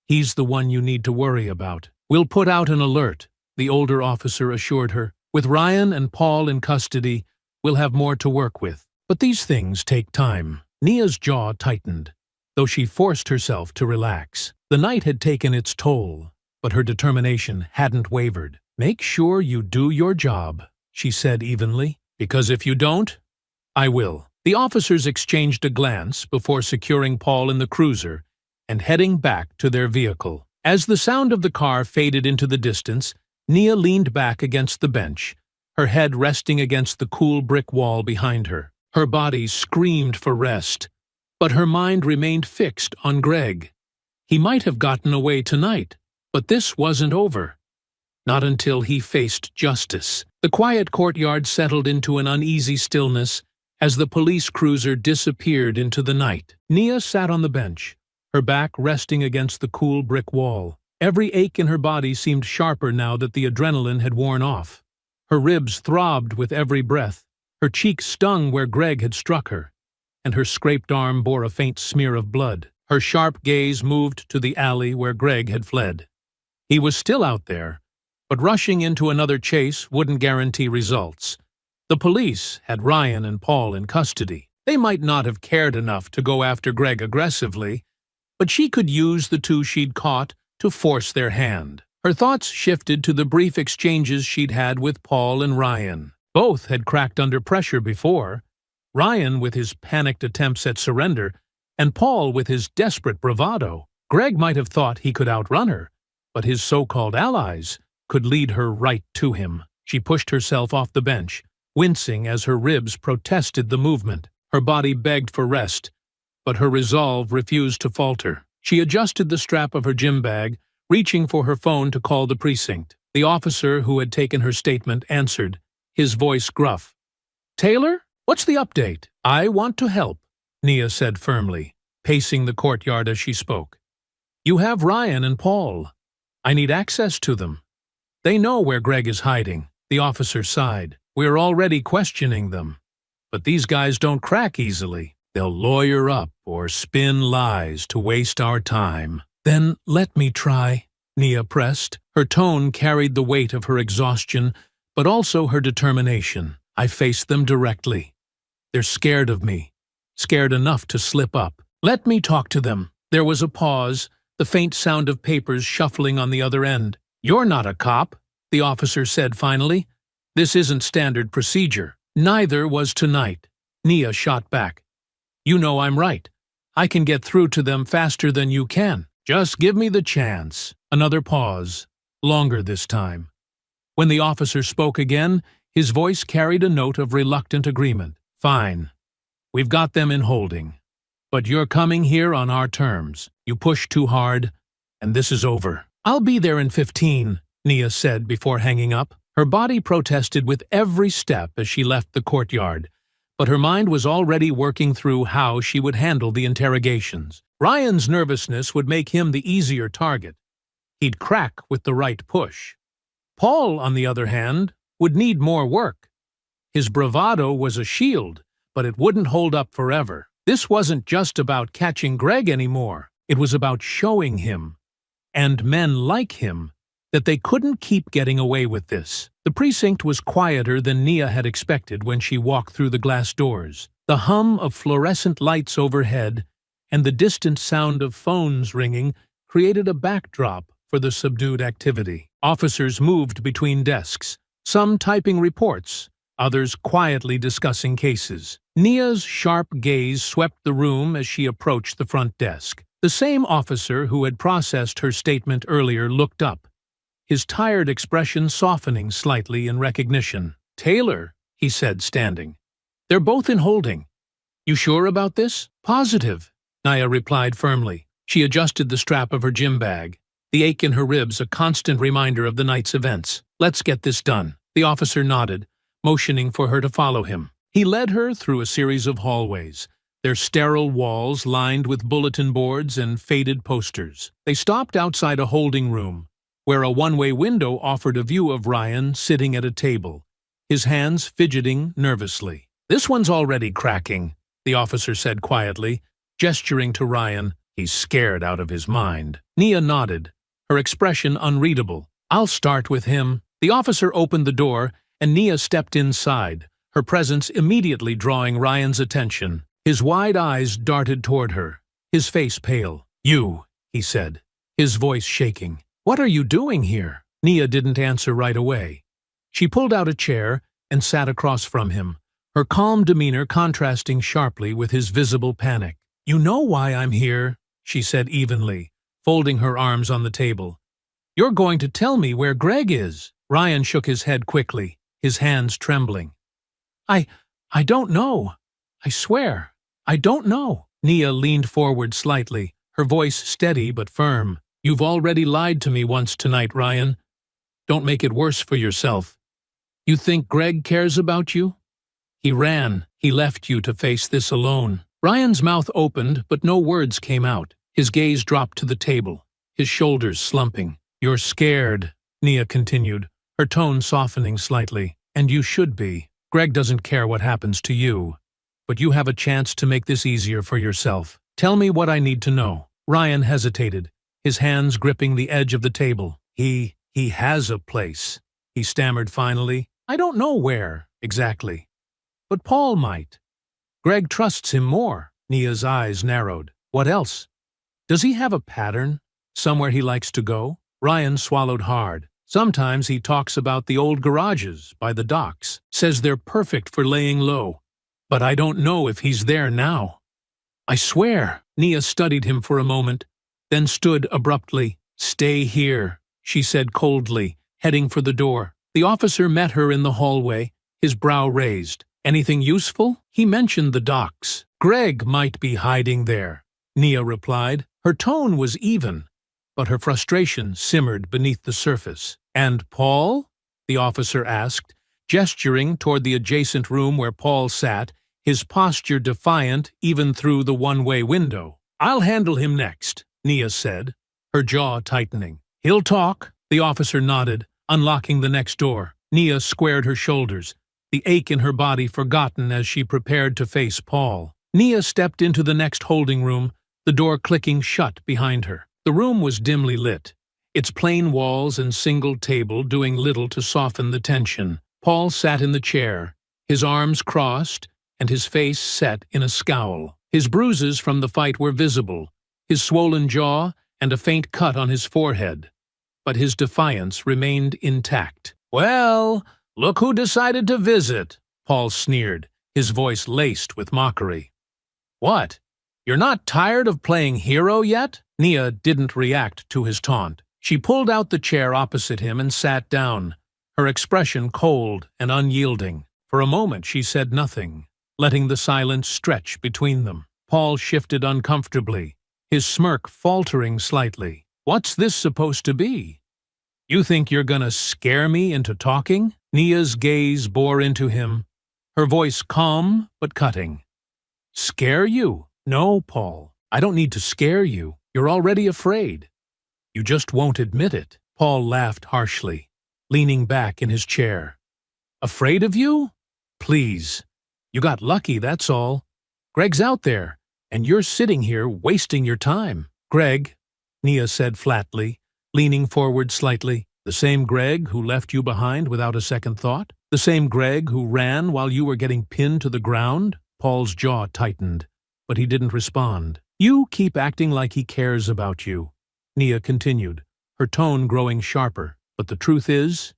He's the one you need to worry about." "We'll put out an alert," the older officer assured her. "With Ryan and Paul in custody, we'll have more to work with. But these things take time." Nia's jaw tightened, though she forced herself to relax. The night had taken its toll, but her determination hadn't wavered. "Make sure you do your job," she said evenly, "because if you don't, I will." The officers exchanged a glance before securing Paul in the cruiser and heading back to their vehicle. As the sound of the car faded into the distance, Nia leaned back against the bench, her head resting against the cool brick wall behind her. Her body screamed for rest, but her mind remained fixed on Greg. He might have gotten away tonight, but this wasn't over. Not until he faced justice. The quiet courtyard settled into an uneasy stillness as the police cruiser disappeared into the night. Nia sat on the bench, her back resting against the cool brick wall. Every ache in her body seemed sharper now that the adrenaline had worn off. Her ribs throbbed with every breath, her cheek stung where Greg had struck her, and her scraped arm bore a faint smear of blood. Her sharp gaze moved to the alley where Greg had fled. He was still out there, but rushing into another chase wouldn't guarantee results. The police had Ryan and Paul in custody. They might not have cared enough to go after Greg aggressively, but she could use the two she'd caught to force their hand. Her thoughts shifted to the brief exchanges she'd had with Paul and Ryan. Both had cracked under pressure before, Ryan with his panicked attempts at surrender, and Paul with his desperate bravado. Greg might have thought he could outrun her, but his so-called allies could lead her right to him. She pushed herself off the bench, wincing as her ribs protested the movement. Her body begged for rest, but her resolve refused to falter. She adjusted the strap of her gym bag, reaching for her phone to call the precinct. The officer who had taken her statement answered, his voice gruff. "Taylor, what's the update?" "I want to help," Nia said firmly, pacing the courtyard as she spoke. "You have Ryan and Paul. I need access to them. They know where Greg is hiding." The officer sighed. "We're already questioning them. But these guys don't crack easily. They'll lawyer up or spin lies to waste our time." "Then let me try," Nia pressed. Her tone carried the weight of her exhaustion, but also her determination. "I face them directly. They're scared of me, scared enough to slip up. Let me talk to them." There was a pause, the faint sound of papers shuffling on the other end. "You're not a cop," the officer said finally. "This isn't standard procedure." "Neither was tonight," Nia shot back. "You know I'm right. I can get through to them faster than you can. Just give me the chance." Another pause, longer this time. When the officer spoke again, his voice carried a note of reluctant agreement. "Fine. We've got them in holding. But you're coming here on our terms. You pushed too hard, and this is over." "I'll be there in 15, Nia said before hanging up. Her body protested with every step as she left the courtyard, but her mind was already working through how she would handle the interrogations. Ryan's nervousness would make him the easier target. He'd crack with the right push. Paul, on the other hand, would need more work. His bravado was a shield, but it wouldn't hold up forever. This wasn't just about catching Greg anymore. It was about showing him, and men like him, that they couldn't keep getting away with this. The precinct was quieter than Nia had expected when she walked through the glass doors. The hum of fluorescent lights overhead and the distant sound of phones ringing created a backdrop for the subdued activity. Officers moved between desks, some typing reports, others quietly discussing cases. Nia's sharp gaze swept the room as she approached the front desk. The same officer who had processed her statement earlier looked up, his tired expression softening slightly in recognition. "Taylor," he said, standing. "They're both in holding. You sure about this?" "Positive," Nia replied firmly. She adjusted the strap of her gym bag, the ache in her ribs a constant reminder of the night's events. "Let's get this done." The officer nodded, motioning for her to follow him. He led her through a series of hallways, their sterile walls lined with bulletin boards and faded posters. They stopped outside a holding room, where a one-way window offered a view of Ryan sitting at a table, his hands fidgeting nervously. "This one's already cracking," the officer said quietly, gesturing to Ryan. "He's scared out of his mind." Nia nodded, her expression unreadable. "I'll start with him." The officer opened the door, and Nia stepped inside, her presence immediately drawing Ryan's attention. His wide eyes darted toward her, his face pale. "You," he said, his voice shaking. "What are you doing here?" Nia didn't answer right away. She pulled out a chair and sat across from him, her calm demeanor contrasting sharply with his visible panic. "You know why I'm here," she said evenly, folding her arms on the table. "You're going to tell me where Greg is." Ryan shook his head quickly, his hands trembling. I don't know. I swear, I don't know." Nia leaned forward slightly, her voice steady but firm. "You've already lied to me once tonight, Ryan. Don't make it worse for yourself. You think Greg cares about you? He ran. He left you to face this alone." Ryan's mouth opened, but no words came out. His gaze dropped to the table, his shoulders slumping. "You're scared," Nia continued, her tone softening slightly. "And you should be. Greg doesn't care what happens to you. But you have a chance to make this easier for yourself. Tell me what I need to know." Ryan hesitated, his hands gripping the edge of the table. He has a place," he stammered finally. "I don't know where, exactly. But Paul might. Greg trusts him more." Nia's eyes narrowed. "What else? Does he have a pattern? Somewhere he likes to go? Ryan swallowed hard. Sometimes he talks about the old garages by the docks, says they're perfect for laying low. But I don't know if he's there now. I swear. Nia studied him for a moment, then stood abruptly. Stay here, she said coldly, heading for the door. The officer met her in the hallway, his brow raised. Anything useful? He mentioned the docks. Greg might be hiding there, Nia replied. Her tone was even, but her frustration simmered beneath the surface. And Paul? The officer asked, gesturing toward the adjacent room where Paul sat, his posture defiant even through the one-way window. I'll handle him next, Nia said, her jaw tightening. He'll talk, the officer nodded, unlocking the next door. Nia squared her shoulders, the ache in her body forgotten as she prepared to face Paul. Nia stepped into the next holding room, the door clicking shut behind her. The room was dimly lit, its plain walls and single table doing little to soften the tension. Paul sat in the chair, his arms crossed and his face set in a scowl. His bruises from the fight were visible, his swollen jaw and a faint cut on his forehead. But his defiance remained intact. Well, look who decided to visit, Paul sneered, his voice laced with mockery. What? You're not tired of playing hero yet? Nia didn't react to his taunt. She pulled out the chair opposite him and sat down, her expression cold and unyielding. For a moment she said nothing, letting the silence stretch between them. Paul shifted uncomfortably, his smirk faltering slightly. What's this supposed to be? You think you're gonna scare me into talking? Nia's gaze bore into him, her voice calm but cutting. Scare you? No, Paul. I don't need to scare you. You're already afraid. You just won't admit it. Paul laughed harshly, leaning back in his chair. Afraid of you? Please. You got lucky, that's all. Greg's out there, and you're sitting here wasting your time. Greg, Nia said flatly, leaning forward slightly. The same Greg who left you behind without a second thought? The same Greg who ran while you were getting pinned to the ground? Paul's jaw tightened, but he didn't respond. You keep acting like he cares about you, Nia continued, her tone growing sharper. But the truth is,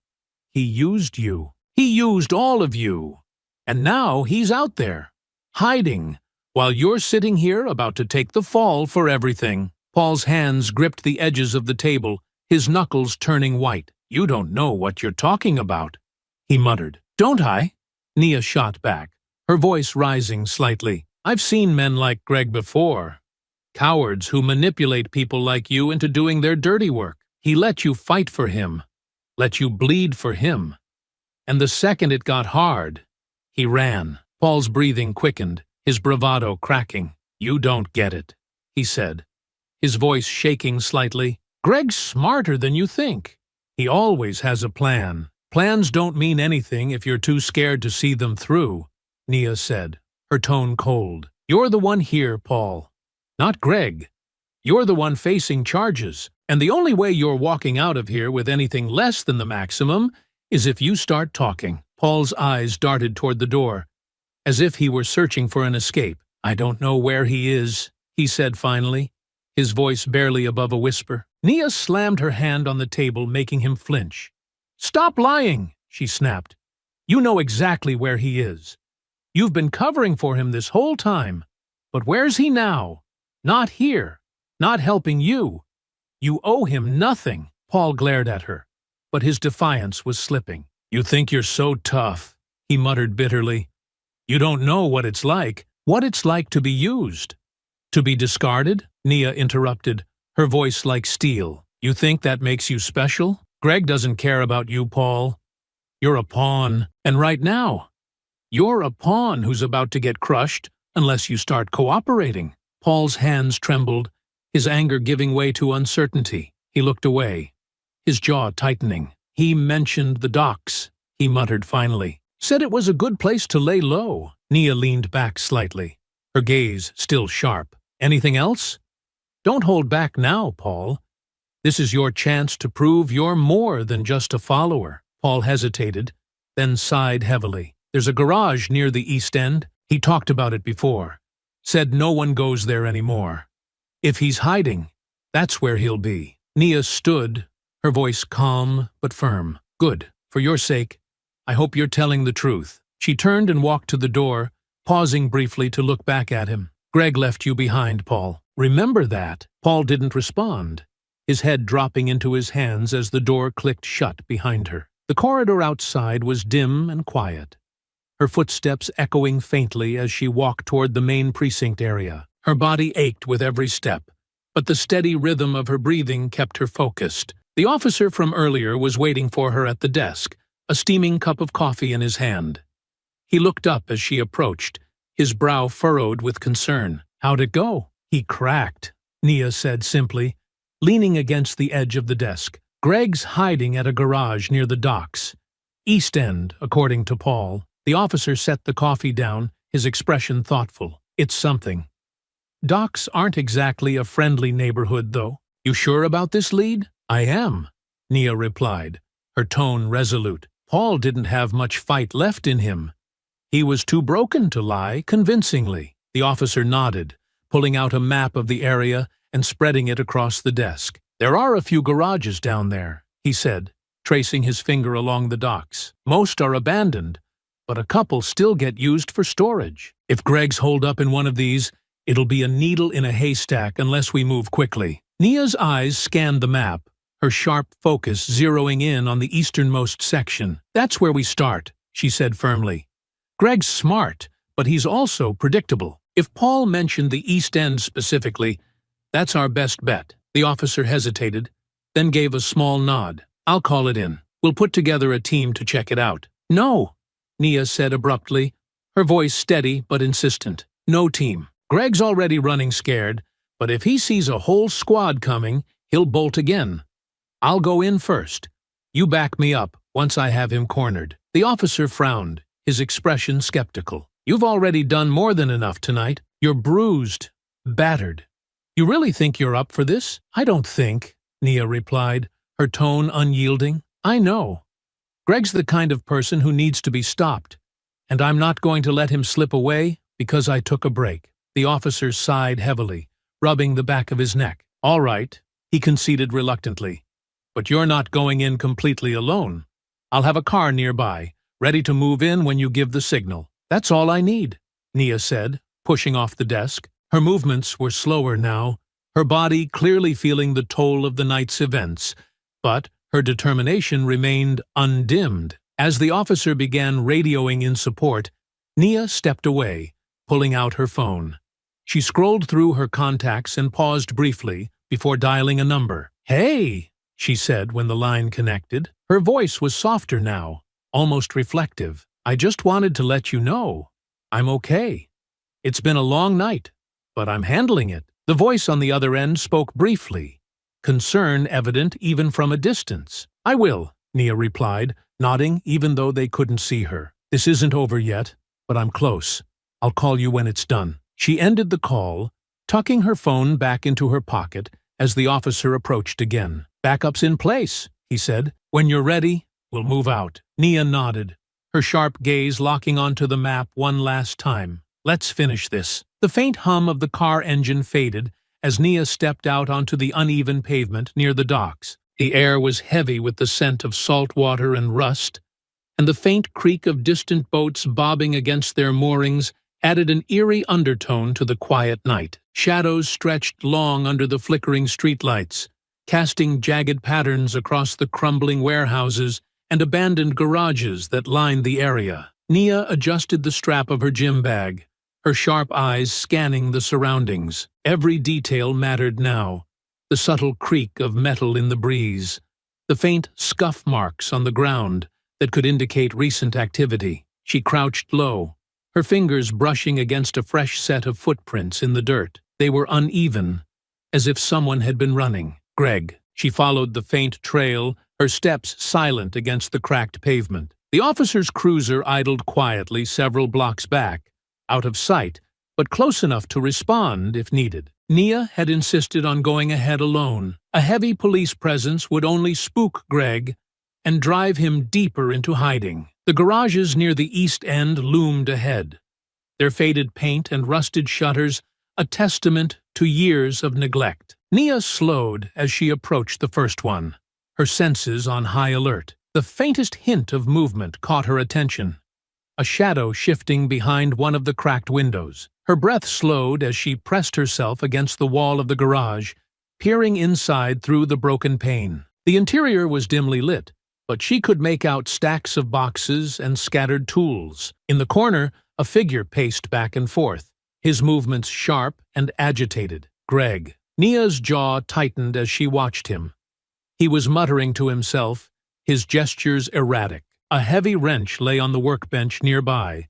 he used you. He used all of you. And now he's out there, hiding, while you're sitting here about to take the fall for everything. Paul's hands gripped the edges of the table, his knuckles turning white. You don't know what you're talking about, he muttered. Don't I? Nia shot back, her voice rising slightly. I've seen men like Greg before. Cowards who manipulate people like you into doing their dirty work. He let you fight for him, let you bleed for him. And the second it got hard, he ran. Paul's breathing quickened, his bravado cracking. You don't get it, he said, his voice shaking slightly. Greg's smarter than you think. He always has a plan. Plans don't mean anything if you're too scared to see them through, Nia said, her tone cold. You're the one here, Paul, not Greg. You're the one facing charges, and the only way you're walking out of here with anything less than the maximum is if you start talking. Paul's eyes darted toward the door, as if he were searching for an escape. I don't know where he is, he said finally, his voice barely above a whisper. Nia slammed her hand on the table, making him flinch. Stop lying, she snapped. You know exactly where he is. You've been covering for him this whole time. But where's he now? Not here. Not helping you. You owe him nothing. Paul glared at her, but his defiance was slipping. You think you're so tough, he muttered bitterly. You don't know what it's like to be used. To be discarded? Nia interrupted, her voice like steel. You think that makes you special? Greg doesn't care about you, Paul. You're a pawn, and right now, you're a pawn who's about to get crushed unless you start cooperating. Paul's hands trembled, his anger giving way to uncertainty. He looked away, his jaw tightening. He mentioned the docks, he muttered finally. Said it was a good place to lay low. Nia leaned back slightly, her gaze still sharp. Anything else? Don't hold back now, Paul. This is your chance to prove you're more than just a follower. Paul hesitated, then sighed heavily. There's a garage near the East End. He talked about it before. Said no one goes there anymore. If he's hiding, That's where he'll be. Nia stood, her voice calm but firm. Good. For your sake, I hope you're telling the truth. She turned and walked to the door, pausing briefly to look back at him. Greg left you behind, Paul. Remember that. Paul didn't respond, his head dropping into his hands as the door clicked shut behind her. The corridor outside was dim and quiet, her footsteps echoing faintly as she walked toward the main precinct area. Her body ached with every step, but the steady rhythm of her breathing kept her focused. The officer from earlier was waiting for her at the desk, a steaming cup of coffee in his hand. He looked up as she approached, his brow furrowed with concern. How'd it go? He cracked, Nia said simply, leaning against the edge of the desk. Greg's hiding at a garage near the docks. East End, according to Paul. The officer set the coffee down, his expression thoughtful. It's something. Docks aren't exactly a friendly neighborhood, though. You sure about this lead? I am, Nia replied, her tone resolute. Paul didn't have much fight left in him. He was too broken to lie convincingly. The officer nodded, pulling out a map of the area and spreading it across the desk. There are a few garages down there, he said, tracing his finger along the docks. Most are abandoned, but a couple still get used for storage. If Greg's holed up in one of these, it'll be a needle in a haystack unless we move quickly. Nia's eyes scanned the map, her sharp focus zeroing in on the easternmost section. That's where we start, she said firmly. Greg's smart, but he's also predictable. If Paul mentioned the East End specifically, that's our best bet. The officer hesitated, then gave a small nod. I'll call it in. We'll put together a team to check it out. No, Nia said abruptly, her voice steady but insistent. No team. Greg's already running scared, but if he sees a whole squad coming, he'll bolt again. I'll go in first. You back me up once I have him cornered. The officer frowned, his expression skeptical. You've already done more than enough tonight. You're bruised, battered. You really think you're up for this? I don't think, Nia replied, her tone unyielding. I know. Greg's the kind of person who needs to be stopped, and I'm not going to let him slip away because I took a break. The officer sighed heavily, rubbing the back of his neck. All right, he conceded reluctantly. But you're not going in completely alone. I'll have a car nearby, ready to move in when you give the signal. That's all I need, Nia said, pushing off the desk. Her movements were slower now, her body clearly feeling the toll of the night's events, but her determination remained undimmed. As the officer began radioing in support, Nia stepped away, pulling out her phone. She scrolled through her contacts and paused briefly before dialing a number. Hey, she said when the line connected. Her voice was softer now, almost reflective. I just wanted to let you know. I'm okay. It's been a long night, but I'm handling it. The voice on the other end spoke briefly, concern evident even from a distance. I will, Nia replied, nodding even though they couldn't see her. This isn't over yet, but I'm close. I'll call you when it's done. She ended the call, tucking her phone back into her pocket as the officer approached again. Backup's in place, he said. When you're ready, we'll move out. Nia nodded, her sharp gaze locking onto the map one last time. Let's finish this. The faint hum of the car engine faded as Nia stepped out onto the uneven pavement near the docks. The air was heavy with the scent of salt water and rust, and the faint creak of distant boats bobbing against their moorings added an eerie undertone to the quiet night. Shadows stretched long under the flickering streetlights, casting jagged patterns across the crumbling warehouses and abandoned garages that lined the area. Nia adjusted the strap of her gym bag, her sharp eyes scanning the surroundings. Every detail mattered now. The subtle creak of metal in the breeze, the faint scuff marks on the ground that could indicate recent activity. She crouched low, her fingers brushing against a fresh set of footprints in the dirt. They were uneven, as if someone had been running. Greg. She followed the faint trail, her steps silent against the cracked pavement. The officer's cruiser idled quietly several blocks back, out of sight, but close enough to respond if needed. Nia had insisted on going ahead alone. A heavy police presence would only spook Greg and drive him deeper into hiding. The garages near the East End loomed ahead, their faded paint and rusted shutters a testament to years of neglect. Nia slowed as she approached the first one, her senses on high alert. The faintest hint of movement caught her attention, a shadow shifting behind one of the cracked windows. Her breath slowed as she pressed herself against the wall of the garage, peering inside through the broken pane. The interior was dimly lit, but she could make out stacks of boxes and scattered tools. In the corner, a figure paced back and forth, his movements sharp and agitated. Greg. Nia's jaw tightened as she watched him. He was muttering to himself, his gestures erratic. A heavy wrench lay on the workbench nearby,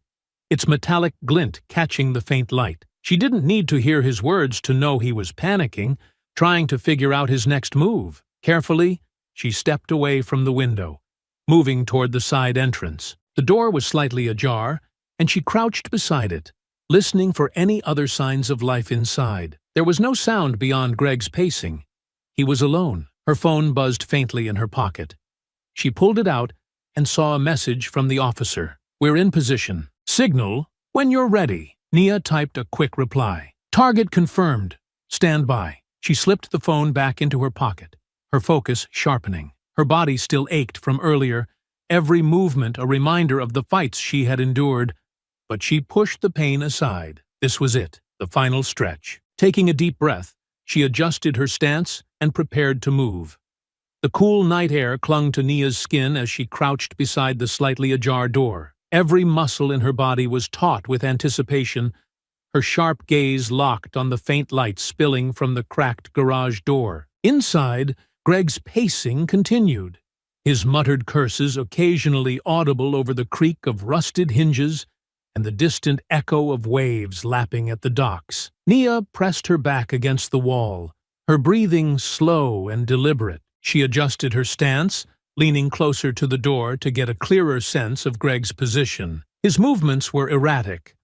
its metallic glint catching the faint light. She didn't need to hear his words to know he was panicking, trying to figure out his next move. Carefully, she stepped away from the window, moving toward the side entrance. The door was slightly ajar, and she crouched beside it, listening for any other signs of life inside. There was no sound beyond Greg's pacing. He was alone. Her phone buzzed faintly in her pocket. She pulled it out and saw a message from the officer. "We're in position. Signal when you're ready." Nia typed a quick reply. "Target confirmed. Stand by." She slipped the phone back into her pocket, her focus sharpening. Her body still ached from earlier, every movement a reminder of the fights she had endured, but she pushed the pain aside. This was it, the final stretch. Taking a deep breath, she adjusted her stance and prepared to move. The cool night air clung to Nia's skin as she crouched beside the slightly ajar door. Every muscle in her body was taut with anticipation, her sharp gaze locked on the faint light spilling from the cracked garage door. Inside, Greg's pacing continued, his muttered curses occasionally audible over the creak of rusted hinges and the distant echo of waves lapping at the docks. Nia pressed her back against the wall, her breathing slow and deliberate. She adjusted her stance, leaning closer to the door to get a clearer sense of Greg's position. His movements were erratic,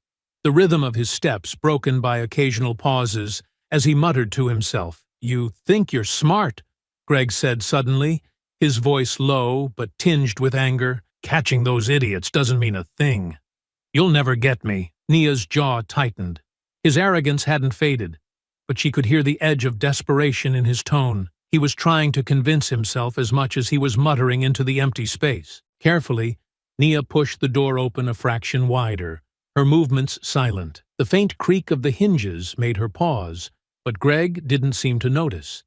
the rhythm of his steps broken by occasional pauses as he muttered to himself. "You think you're smart," Greg said suddenly, his voice low but tinged with anger. "Catching those idiots doesn't mean a thing. You'll never get me." Nia's jaw tightened. His arrogance hadn't faded, but she could hear the edge of desperation in his tone. He was trying to convince himself as much as he was muttering into the empty space. Carefully, Nia pushed the door open a fraction wider, her movements silent. The faint creak of the hinges made her pause, but Greg didn't seem to notice.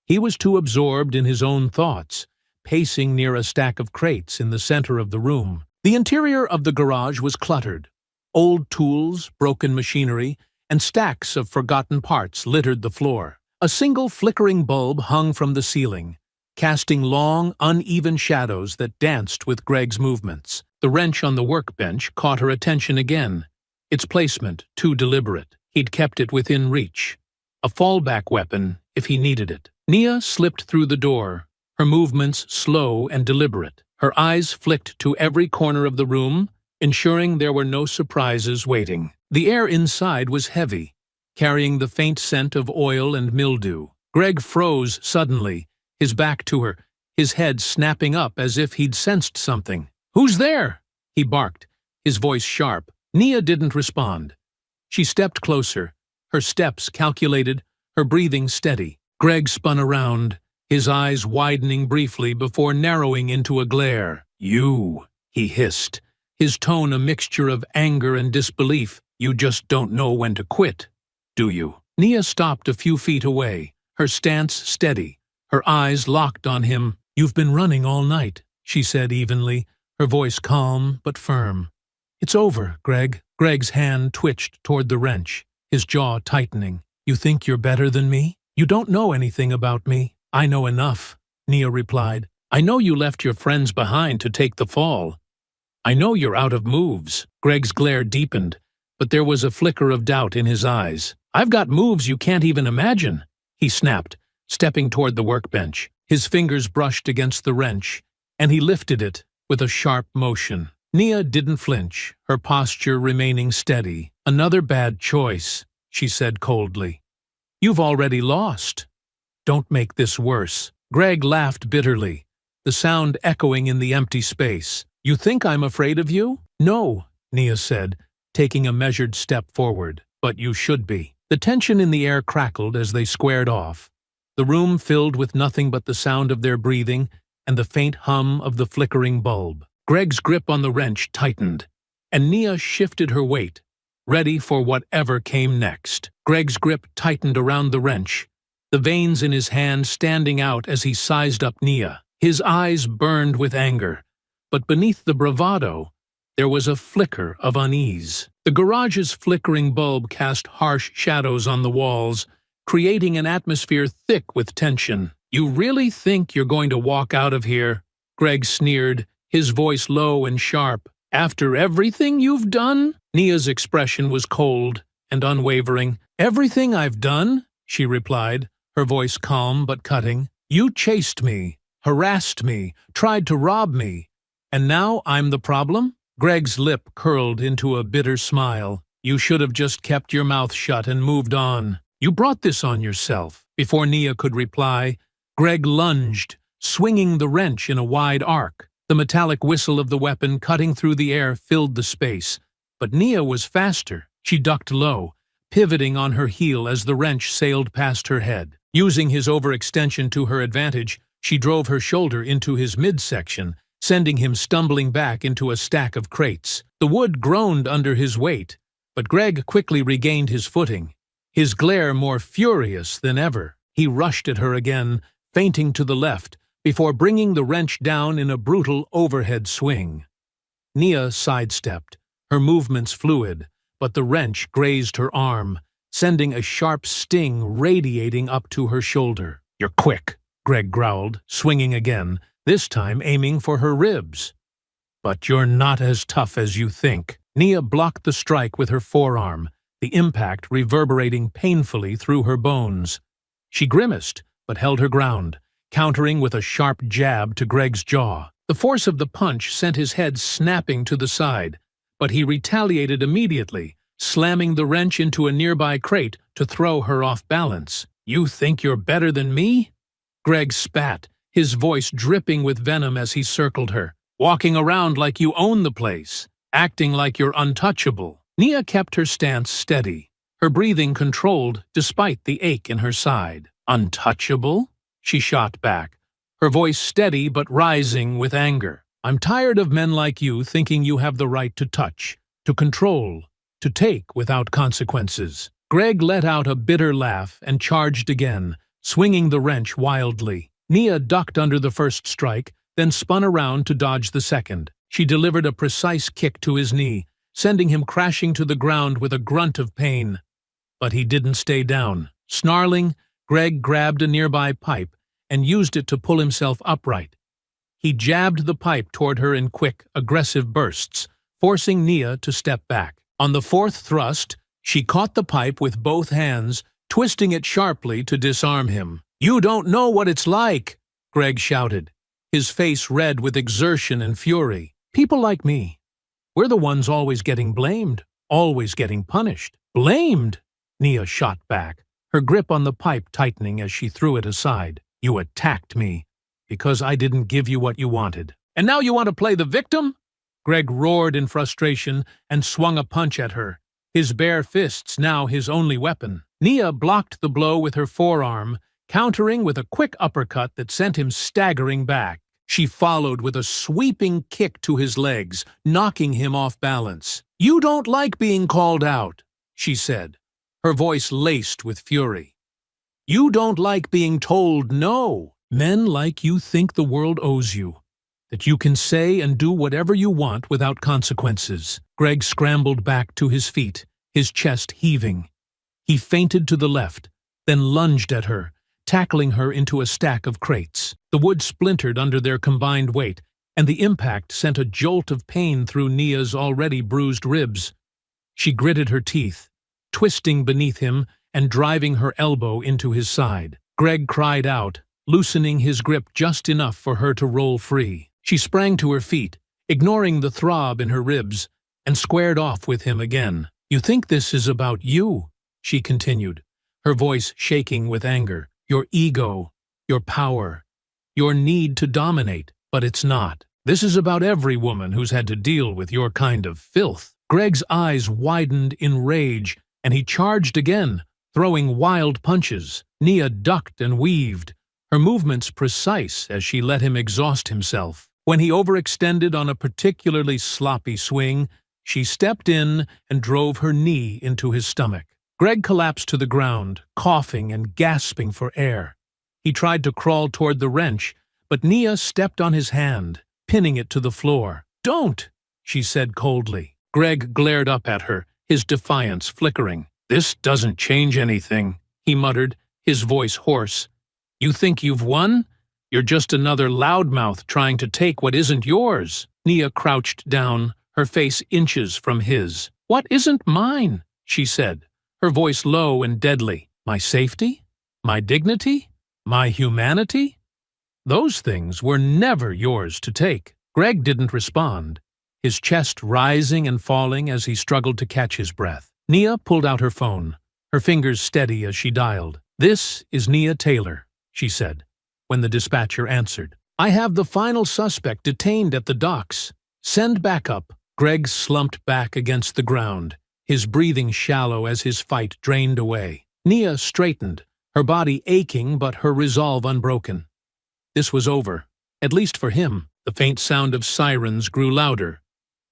He was too absorbed in his own thoughts, pacing near a stack of crates in the center of the room. The interior of the garage was cluttered. Old tools, broken machinery, and stacks of forgotten parts littered the floor. A single flickering bulb hung from the ceiling, casting long, uneven shadows that danced with Greg's movements. The wrench on the workbench caught her attention again, its placement too deliberate. He'd kept it within reach, a fallback weapon if he needed it. Nia slipped through the door, her movements slow and deliberate. Her eyes flicked to every corner of the room, ensuring there were no surprises waiting. The air inside was heavy, carrying the faint scent of oil and mildew. Greg froze suddenly, his back to her, his head snapping up as if he'd sensed something. "Who's there?" he barked, his voice sharp. Nia didn't respond. She stepped closer, her steps calculated, her breathing steady. Greg spun around, his eyes widening briefly before narrowing into a glare. "You," he hissed, his tone a mixture of anger and disbelief. "You just don't know when to quit, do you?" Nia stopped a few feet away, her stance steady, her eyes locked on him. "You've been running all night," she said evenly, her voice calm but firm. "It's over, Greg." Greg's hand twitched toward the wrench, his jaw tightening. "You think you're better than me? You don't know anything about me." "I know enough," Nia replied. "I know you left your friends behind to take the fall. I know you're out of moves." Greg's glare deepened, but there was a flicker of doubt in his eyes. "I've got moves you can't even imagine," he snapped, stepping toward the workbench. His fingers brushed against the wrench, and he lifted it with a sharp motion. Nia didn't flinch, her posture remaining steady. "Another bad choice," she said coldly. "You've already lost. Don't make this worse." Greg laughed bitterly, the sound echoing in the empty space. "You think I'm afraid of you?" "No," Nia said, taking a measured step forward. "But you should be." The tension in the air crackled as they squared off, the room filled with nothing but the sound of their breathing and the faint hum of the flickering bulb. Greg's grip on the wrench tightened, and Nia shifted her weight, ready for whatever came next. Greg's grip tightened around the wrench, the veins in his hand standing out as he sized up Nia. His eyes burned with anger, but beneath the bravado, there was a flicker of unease. The garage's flickering bulb cast harsh shadows on the walls, creating an atmosphere thick with tension. "You really think you're going to walk out of here?" Greg sneered, his voice low and sharp. "After everything you've done?" Nia's expression was cold and unwavering. "Everything I've done?" she replied, her voice calm but cutting. "You chased me, harassed me, tried to rob me, and now I'm the problem?" Greg's lip curled into a bitter smile. "You should have just kept your mouth shut and moved on. You brought this on yourself." Before Nia could reply, Greg lunged, swinging the wrench in a wide arc. The metallic whistle of the weapon cutting through the air filled the space. But Nia was faster. She ducked low, pivoting on her heel as the wrench sailed past her head. Using his overextension to her advantage, she drove her shoulder into his midsection, sending him stumbling back into a stack of crates. The wood groaned under his weight, but Greg quickly regained his footing, his glare more furious than ever. He rushed at her again, feinting to the left, before bringing the wrench down in a brutal overhead swing. Nia sidestepped, her movements fluid, but the wrench grazed her arm, sending a sharp sting radiating up to her shoulder. "You're quick," Greg growled, swinging again, this time aiming for her ribs. "But you're not as tough as you think." Nia blocked the strike with her forearm, the impact reverberating painfully through her bones. She grimaced, but held her ground, countering with a sharp jab to Greg's jaw. The force of the punch sent his head snapping to the side, but he retaliated immediately, slamming the wrench into a nearby crate to throw her off balance. "You think you're better than me?" Greg spat, his voice dripping with venom as he circled her. "Walking around like you own the place, acting like you're untouchable." Nia kept her stance steady, her breathing controlled despite the ache in her side. "Untouchable?" she shot back, her voice steady but rising with anger. "I'm tired of men like you thinking you have the right to touch, to control, to take without consequences." Greg let out a bitter laugh and charged again, swinging the wrench wildly. Nia ducked under the first strike, then spun around to dodge the second. She delivered a precise kick to his knee, sending him crashing to the ground with a grunt of pain. But he didn't stay down. Snarling, Greg grabbed a nearby pipe and used it to pull himself upright. He jabbed the pipe toward her in quick, aggressive bursts, forcing Nia to step back. On the fourth thrust, she caught the pipe with both hands, twisting it sharply to disarm him. "You don't know what it's like," Greg shouted, his face red with exertion and fury. "People like me, we're the ones always getting blamed, always getting punished." "Blamed?" Nia shot back, her grip on the pipe tightening as she threw it aside. "You attacked me because I didn't give you what you wanted. And now you want to play the victim?" Greg roared in frustration and swung a punch at her, his bare fists now his only weapon. Nia blocked the blow with her forearm, countering with a quick uppercut that sent him staggering back. She followed with a sweeping kick to his legs, knocking him off balance. "You don't like being called out," she said, her voice laced with fury. "You don't like being told no. Men like you think the world owes you, that you can say and do whatever you want without consequences." Greg scrambled back to his feet, his chest heaving. He feinted to the left, then lunged at her, tackling her into a stack of crates. The wood splintered under their combined weight, and the impact sent a jolt of pain through Nia's already bruised ribs. She gritted her teeth, twisting beneath him and driving her elbow into his side. Greg cried out, loosening his grip just enough for her to roll free. She sprang to her feet, ignoring the throb in her ribs, and squared off with him again. "You think this is about you," she continued, her voice shaking with anger. "Your ego, your power, your need to dominate, but it's not. This is about every woman who's had to deal with your kind of filth." Greg's eyes widened in rage, and he charged again, throwing wild punches. Nia ducked and weaved, her movements precise as she let him exhaust himself. When he overextended on a particularly sloppy swing, she stepped in and drove her knee into his stomach. Greg collapsed to the ground, coughing and gasping for air. He tried to crawl toward the wrench, but Nia stepped on his hand, pinning it to the floor. "Don't!" she said coldly. Greg glared up at her, his defiance flickering. "This doesn't change anything," he muttered, his voice hoarse. "You think you've won? You're just another loudmouth trying to take what isn't yours." Nia crouched down, her face inches from his. "What isn't mine?" she said, her voice low and deadly. "My safety? My dignity? My humanity? Those things were never yours to take." Greg didn't respond, his chest rising and falling as he struggled to catch his breath. Nia pulled out her phone, her fingers steady as she dialed. "This is Nia Taylor," she said, when the dispatcher answered. "I have the final suspect detained at the docks. Send backup." Greg slumped back against the ground, his breathing shallow as his fight drained away. Nia straightened, her body aching but her resolve unbroken. This was over, at least for him. The faint sound of sirens grew louder,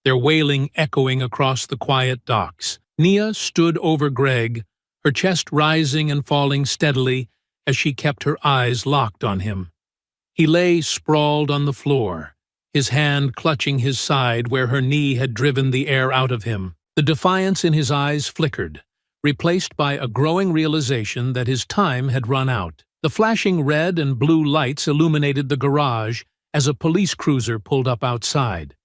their wailing echoing across the quiet docks. Nia stood over Greg, her chest rising and falling steadily as she kept her eyes locked on him. He lay sprawled on the floor, his hand clutching his side where her knee had driven the air out of him. The defiance in his eyes flickered, replaced by a growing realization that his time had run out. The flashing red and blue lights illuminated the garage as a police cruiser pulled up outside.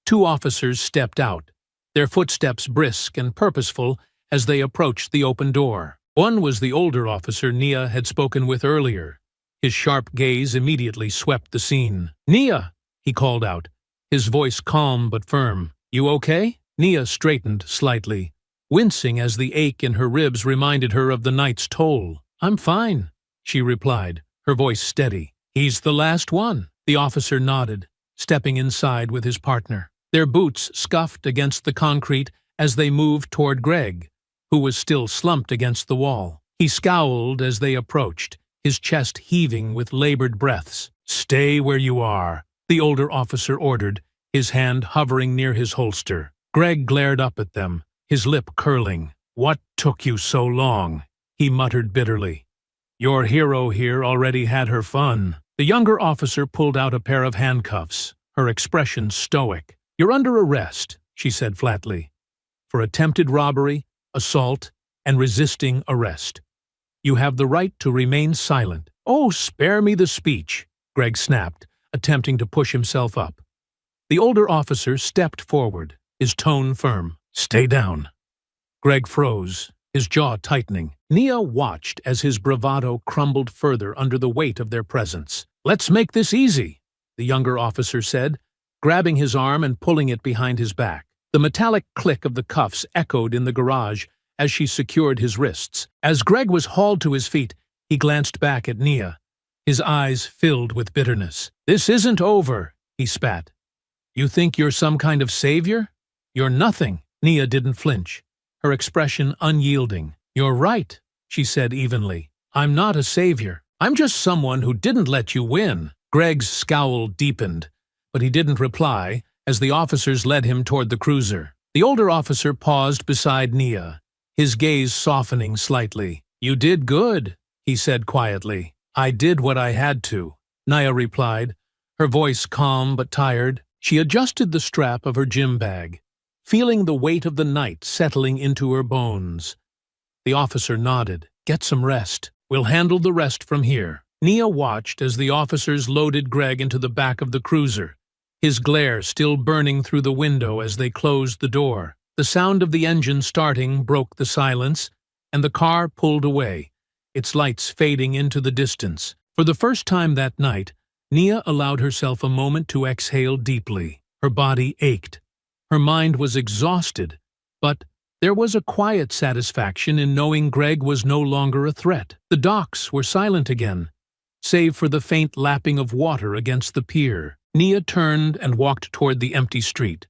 Two officers stepped out, their footsteps brisk and purposeful as they approached the open door. One was the older officer Nia had spoken with earlier. His sharp gaze immediately swept the scene. "Nia!" he called out, his voice calm but firm. "You okay?" Nia straightened slightly, wincing as the ache in her ribs reminded her of the night's toll. "I'm fine," she replied, her voice steady. "He's the last one." The officer nodded, stepping inside with his partner. Their boots scuffed against the concrete as they moved toward Greg, who was still slumped against the wall. He scowled as they approached, his chest heaving with labored breaths. "Stay where you are," the older officer ordered, his hand hovering near his holster. Greg glared up at them, his lip curling. "What took you so long?" he muttered bitterly. "Your hero here already had her fun." The younger officer pulled out a pair of handcuffs, her expression stoic. "You're under arrest," she said flatly, "for attempted robbery, assault, and resisting arrest. You have the right to remain silent." "Oh, spare me the speech," Greg snapped, attempting to push himself up. The older officer stepped forward, his tone firm. "Stay down." Greg froze, his jaw tightening. Nia watched as his bravado crumbled further under the weight of their presence. "Let's make this easy," the younger officer said, grabbing his arm and pulling it behind his back. The metallic click of the cuffs echoed in the garage as she secured his wrists. As Greg was hauled to his feet, he glanced back at Nia, his eyes filled with bitterness. "This isn't over," he spat. "You think you're some kind of savior? You're nothing." Nia didn't flinch, her expression unyielding. "You're right," she said evenly. "I'm not a savior. I'm just someone who didn't let you win." Greg's scowl deepened, but he didn't reply as the officers led him toward the cruiser. The older officer paused beside Nia, his gaze softening slightly. "You did good," he said quietly. "I did what I had to," Nia replied, her voice calm but tired. She adjusted the strap of her gym bag, feeling the weight of the night settling into her bones. The officer nodded. "Get some rest. We'll handle the rest from here." Nia watched as the officers loaded Greg into the back of the cruiser, his glare still burning through the window as they closed the door. The sound of the engine starting broke the silence, and the car pulled away, its lights fading into the distance. For the first time that night, Nia allowed herself a moment to exhale deeply. Her body ached. Her mind was exhausted, but there was a quiet satisfaction in knowing Greg was no longer a threat. The docks were silent again, save for the faint lapping of water against the pier. Nia turned and walked toward the empty street,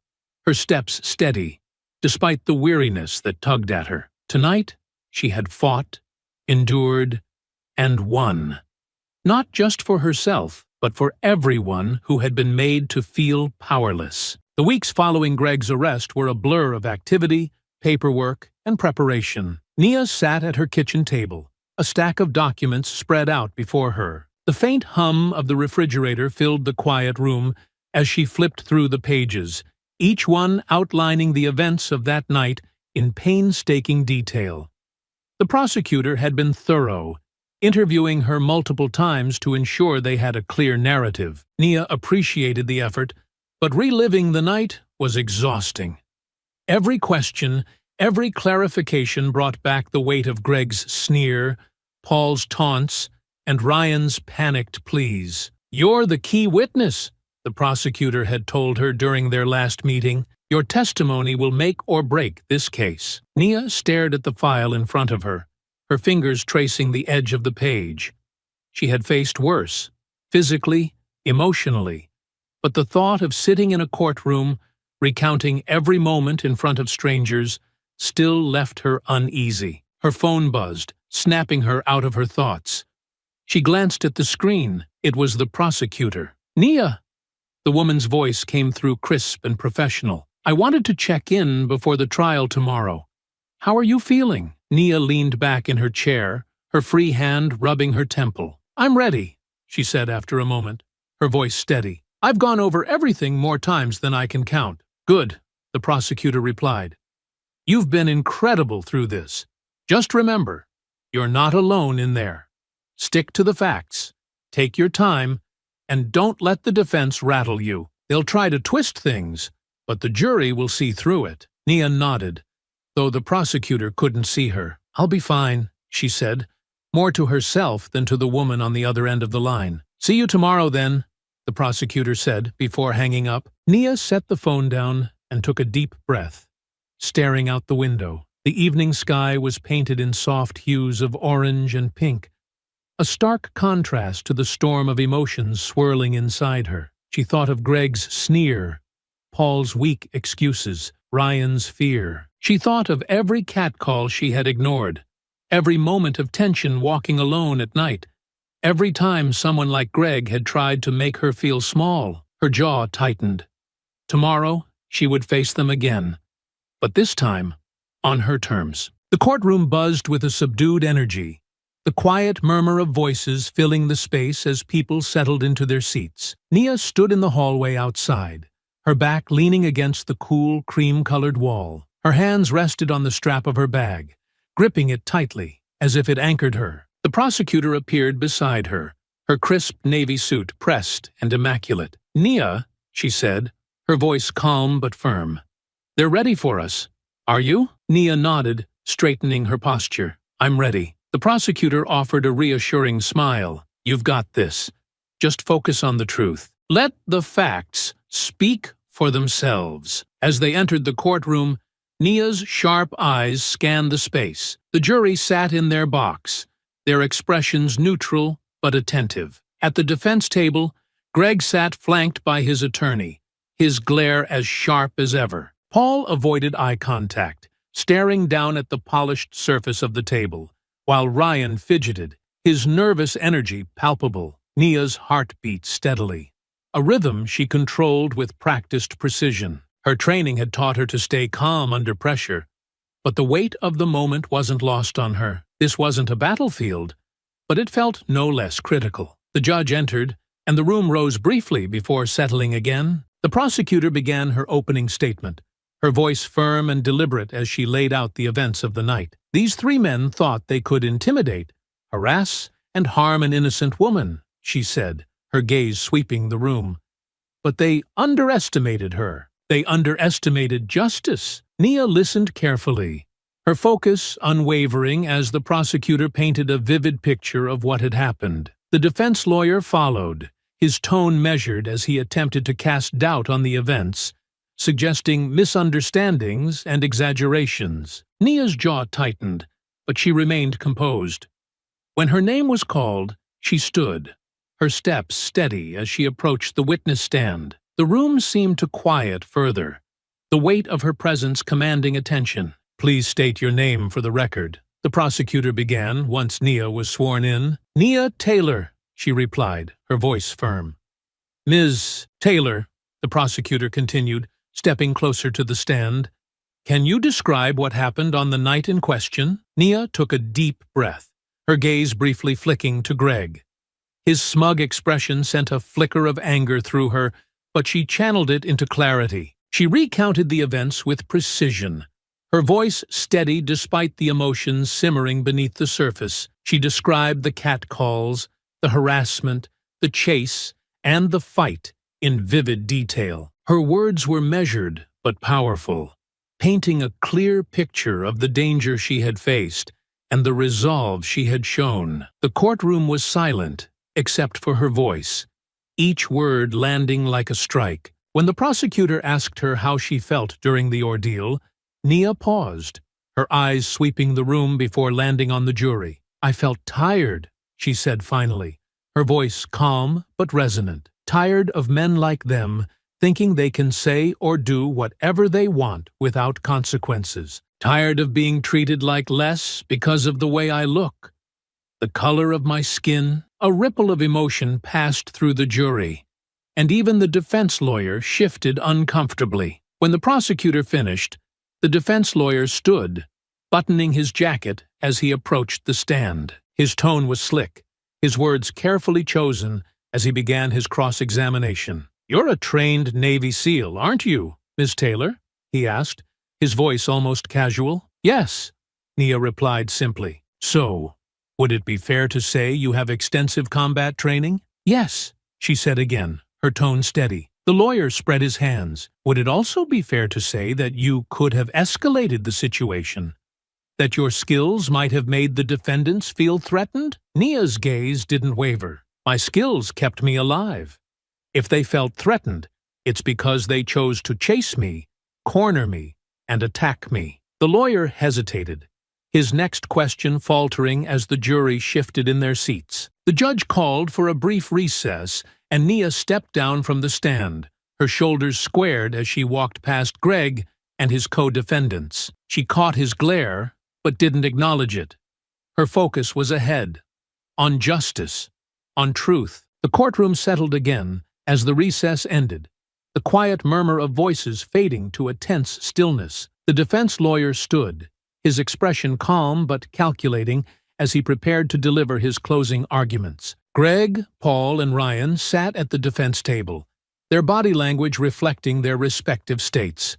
her steps steady, despite the weariness that tugged at her. Tonight, she had fought endured, and won. Not just for herself, but for everyone who had been made to feel powerless. The weeks following Greg's arrest were a blur of activity, paperwork, and preparation. Nia sat at her kitchen table, a stack of documents spread out before her. The faint hum of the refrigerator filled the quiet room as she flipped through the pages, each one outlining the events of that night in painstaking detail. The prosecutor had been thorough, interviewing her multiple times to ensure they had a clear narrative. Nia appreciated the effort, but reliving the night was exhausting. Every question, every clarification brought back the weight of Greg's sneer, Paul's taunts, and Ryan's panicked pleas. "You're the key witness," the prosecutor had told her during their last meeting. "Your testimony will make or break this case." Nia stared at the file in front of her, her fingers tracing the edge of the page. She had faced worse, physically, emotionally, but the thought of sitting in a courtroom, recounting every moment in front of strangers, still left her uneasy. Her phone buzzed, snapping her out of her thoughts. She glanced at the screen. It was the prosecutor. "Nia!" The woman's voice came through crisp and professional. "I wanted to check in before the trial tomorrow. How are you feeling?" Nia leaned back in her chair, her free hand rubbing her temple. "I'm ready," she said after a moment, her voice steady. "I've gone over everything more times than I can count." "Good," the prosecutor replied. "You've been incredible through this. Just remember, you're not alone in there. Stick to the facts, take your time, and don't let the defense rattle you. They'll try to twist things, but the jury will see through it." Nia nodded, though the prosecutor couldn't see her. "I'll be fine," she said, more to herself than to the woman on the other end of the line. "See you tomorrow, then," the prosecutor said before hanging up. Nia set the phone down and took a deep breath, staring out the window. The evening sky was painted in soft hues of orange and pink, a stark contrast to the storm of emotions swirling inside her. She thought of Greg's sneer, Paul's weak excuses, Ryan's fear. She thought of every catcall she had ignored, every moment of tension walking alone at night, every time someone like Greg had tried to make her feel small. Her jaw tightened. Tomorrow, she would face them again, but this time, on her terms. The courtroom buzzed with a subdued energy, the quiet murmur of voices filling the space as people settled into their seats. Nia stood in the hallway outside, her back leaning against the cool, cream-colored wall. Her hands rested on the strap of her bag, gripping it tightly, as if it anchored her. The prosecutor appeared beside her, her crisp navy suit pressed and immaculate. "Nia," she said, her voice calm but firm. "They're ready for us. Are you?" Nia nodded, straightening her posture. "I'm ready." The prosecutor offered a reassuring smile. "You've got this. Just focus on the truth. Let the facts speak for themselves." As they entered the courtroom, Nia's sharp eyes scanned the space. The jury sat in their box, their expressions neutral but attentive. At the defense table, Greg sat flanked by his attorney, his glare as sharp as ever. Paul avoided eye contact, staring down at the polished surface of the table, while Ryan fidgeted, his nervous energy palpable. Nia's heart beat steadily, a rhythm she controlled with practiced precision. Her training had taught her to stay calm under pressure, but the weight of the moment wasn't lost on her. This wasn't a battlefield, but it felt no less critical. The judge entered, and the room rose briefly before settling again. The prosecutor began her opening statement, her voice firm and deliberate as she laid out the events of the night. "These three men thought they could intimidate, harass, and harm an innocent woman," she said, her gaze sweeping the room. "But they underestimated her. They underestimated justice." Nia listened carefully, her focus unwavering as the prosecutor painted a vivid picture of what had happened. The defense lawyer followed, his tone measured as he attempted to cast doubt on the events, suggesting misunderstandings and exaggerations. Nia's jaw tightened, but she remained composed. When her name was called, she stood, her steps steady as she approached the witness stand. The room seemed to quiet further, the weight of her presence commanding attention. "Please state your name for the record," the prosecutor began once Nia was sworn in. "Nia Taylor," she replied, her voice firm. "Ms. Taylor," the prosecutor continued, stepping closer to the stand, "can you describe what happened on the night in question?" Nia took a deep breath, her gaze briefly flicking to Greg. His smug expression sent a flicker of anger through her, but she channeled it into clarity. She recounted the events with precision, her voice steady despite the emotions simmering beneath the surface. She described the catcalls, the harassment, the chase, and the fight in vivid detail. Her words were measured but powerful, painting a clear picture of the danger she had faced and the resolve she had shown. The courtroom was silent, except for her voice, each word landing like a strike. When the prosecutor asked her how she felt during the ordeal, Nia paused, her eyes sweeping the room before landing on the jury. "I felt tired," she said finally, her voice calm but resonant. "Tired of men like them thinking they can say or do whatever they want without consequences. Tired of being treated like less because of the way I look, the color of my skin." A ripple of emotion passed through the jury, and even the defense lawyer shifted uncomfortably. When the prosecutor finished, the defense lawyer stood, buttoning his jacket as he approached the stand. His tone was slick, his words carefully chosen as he began his cross-examination. "You're a trained Navy SEAL, aren't you, Miss Taylor?" he asked, his voice almost casual. "Yes," Nia replied simply. "So, would it be fair to say you have extensive combat training?" "Yes," she said again, her tone steady. The lawyer spread his hands. "Would it also be fair to say that you could have escalated the situation? That your skills might have made the defendants feel threatened?" Nia's gaze didn't waver. "My skills kept me alive. If they felt threatened, it's because they chose to chase me, corner me, and attack me." The lawyer hesitated, his next question faltering as the jury shifted in their seats. The judge called for a brief recess, and Nia stepped down from the stand, her shoulders squared as she walked past Greg and his co-defendants. She caught his glare, but didn't acknowledge it. Her focus was ahead, on justice, on truth. The courtroom settled again as the recess ended, the quiet murmur of voices fading to a tense stillness. The defense lawyer stood, his expression calm but calculating as he prepared to deliver his closing arguments. Greg, Paul, and Ryan sat at the defense table, their body language reflecting their respective states.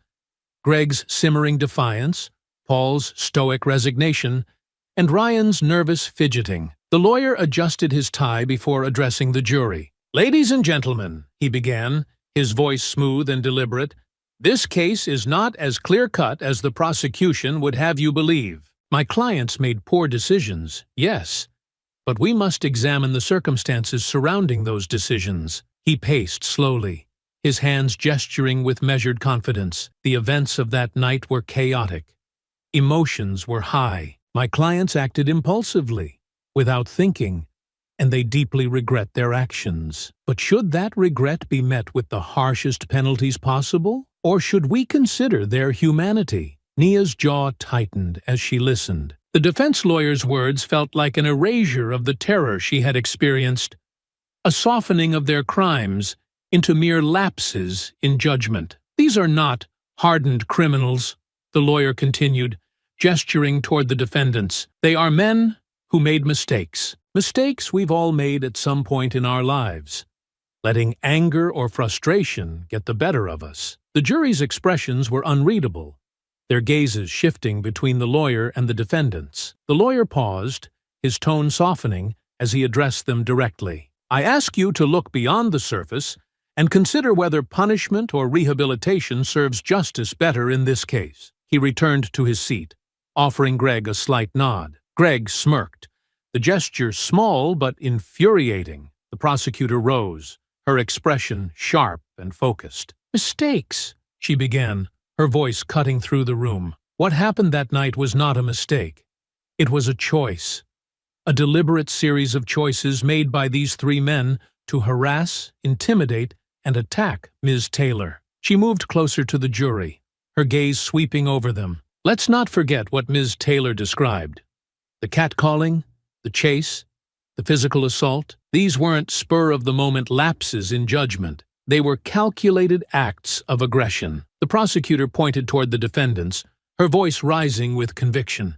Greg's simmering defiance, Paul's stoic resignation, and Ryan's nervous fidgeting. The lawyer adjusted his tie before addressing the jury. "Ladies and gentlemen," he began, his voice smooth and deliberate, "this case is not as clear-cut as the prosecution would have you believe. My clients made poor decisions, yes, but we must examine the circumstances surrounding those decisions." He paced slowly, his hands gesturing with measured confidence. "The events of that night were chaotic. Emotions were high. My clients acted impulsively, without thinking, and they deeply regret their actions. But should that regret be met with the harshest penalties possible? Or should we consider their humanity?" Nia's jaw tightened as she listened. The defense lawyer's words felt like an erasure of the terror she had experienced, a softening of their crimes into mere lapses in judgment. "These are not hardened criminals," the lawyer continued, gesturing toward the defendants. "They are men who made mistakes. Mistakes we've all made at some point in our lives, letting anger or frustration get the better of us." The jury's expressions were unreadable, their gazes shifting between the lawyer and the defendants. The lawyer paused, his tone softening as he addressed them directly. "I ask you to look beyond the surface and consider whether punishment or rehabilitation serves justice better in this case." He returned to his seat, offering Greg a slight nod. Greg smirked, the gesture small but infuriating. The prosecutor rose, her expression sharp and focused. "Mistakes," she began, her voice cutting through the room. "What happened that night was not a mistake. It was a choice, a deliberate series of choices made by these three men to harass, intimidate, and attack Ms. Taylor." She moved closer to the jury, her gaze sweeping over them. "Let's not forget what Ms. Taylor described. The catcalling, the chase, the physical assault, these weren't spur-of-the-moment lapses in judgment. They were calculated acts of aggression. The prosecutor pointed toward the defendants, her voice rising with conviction.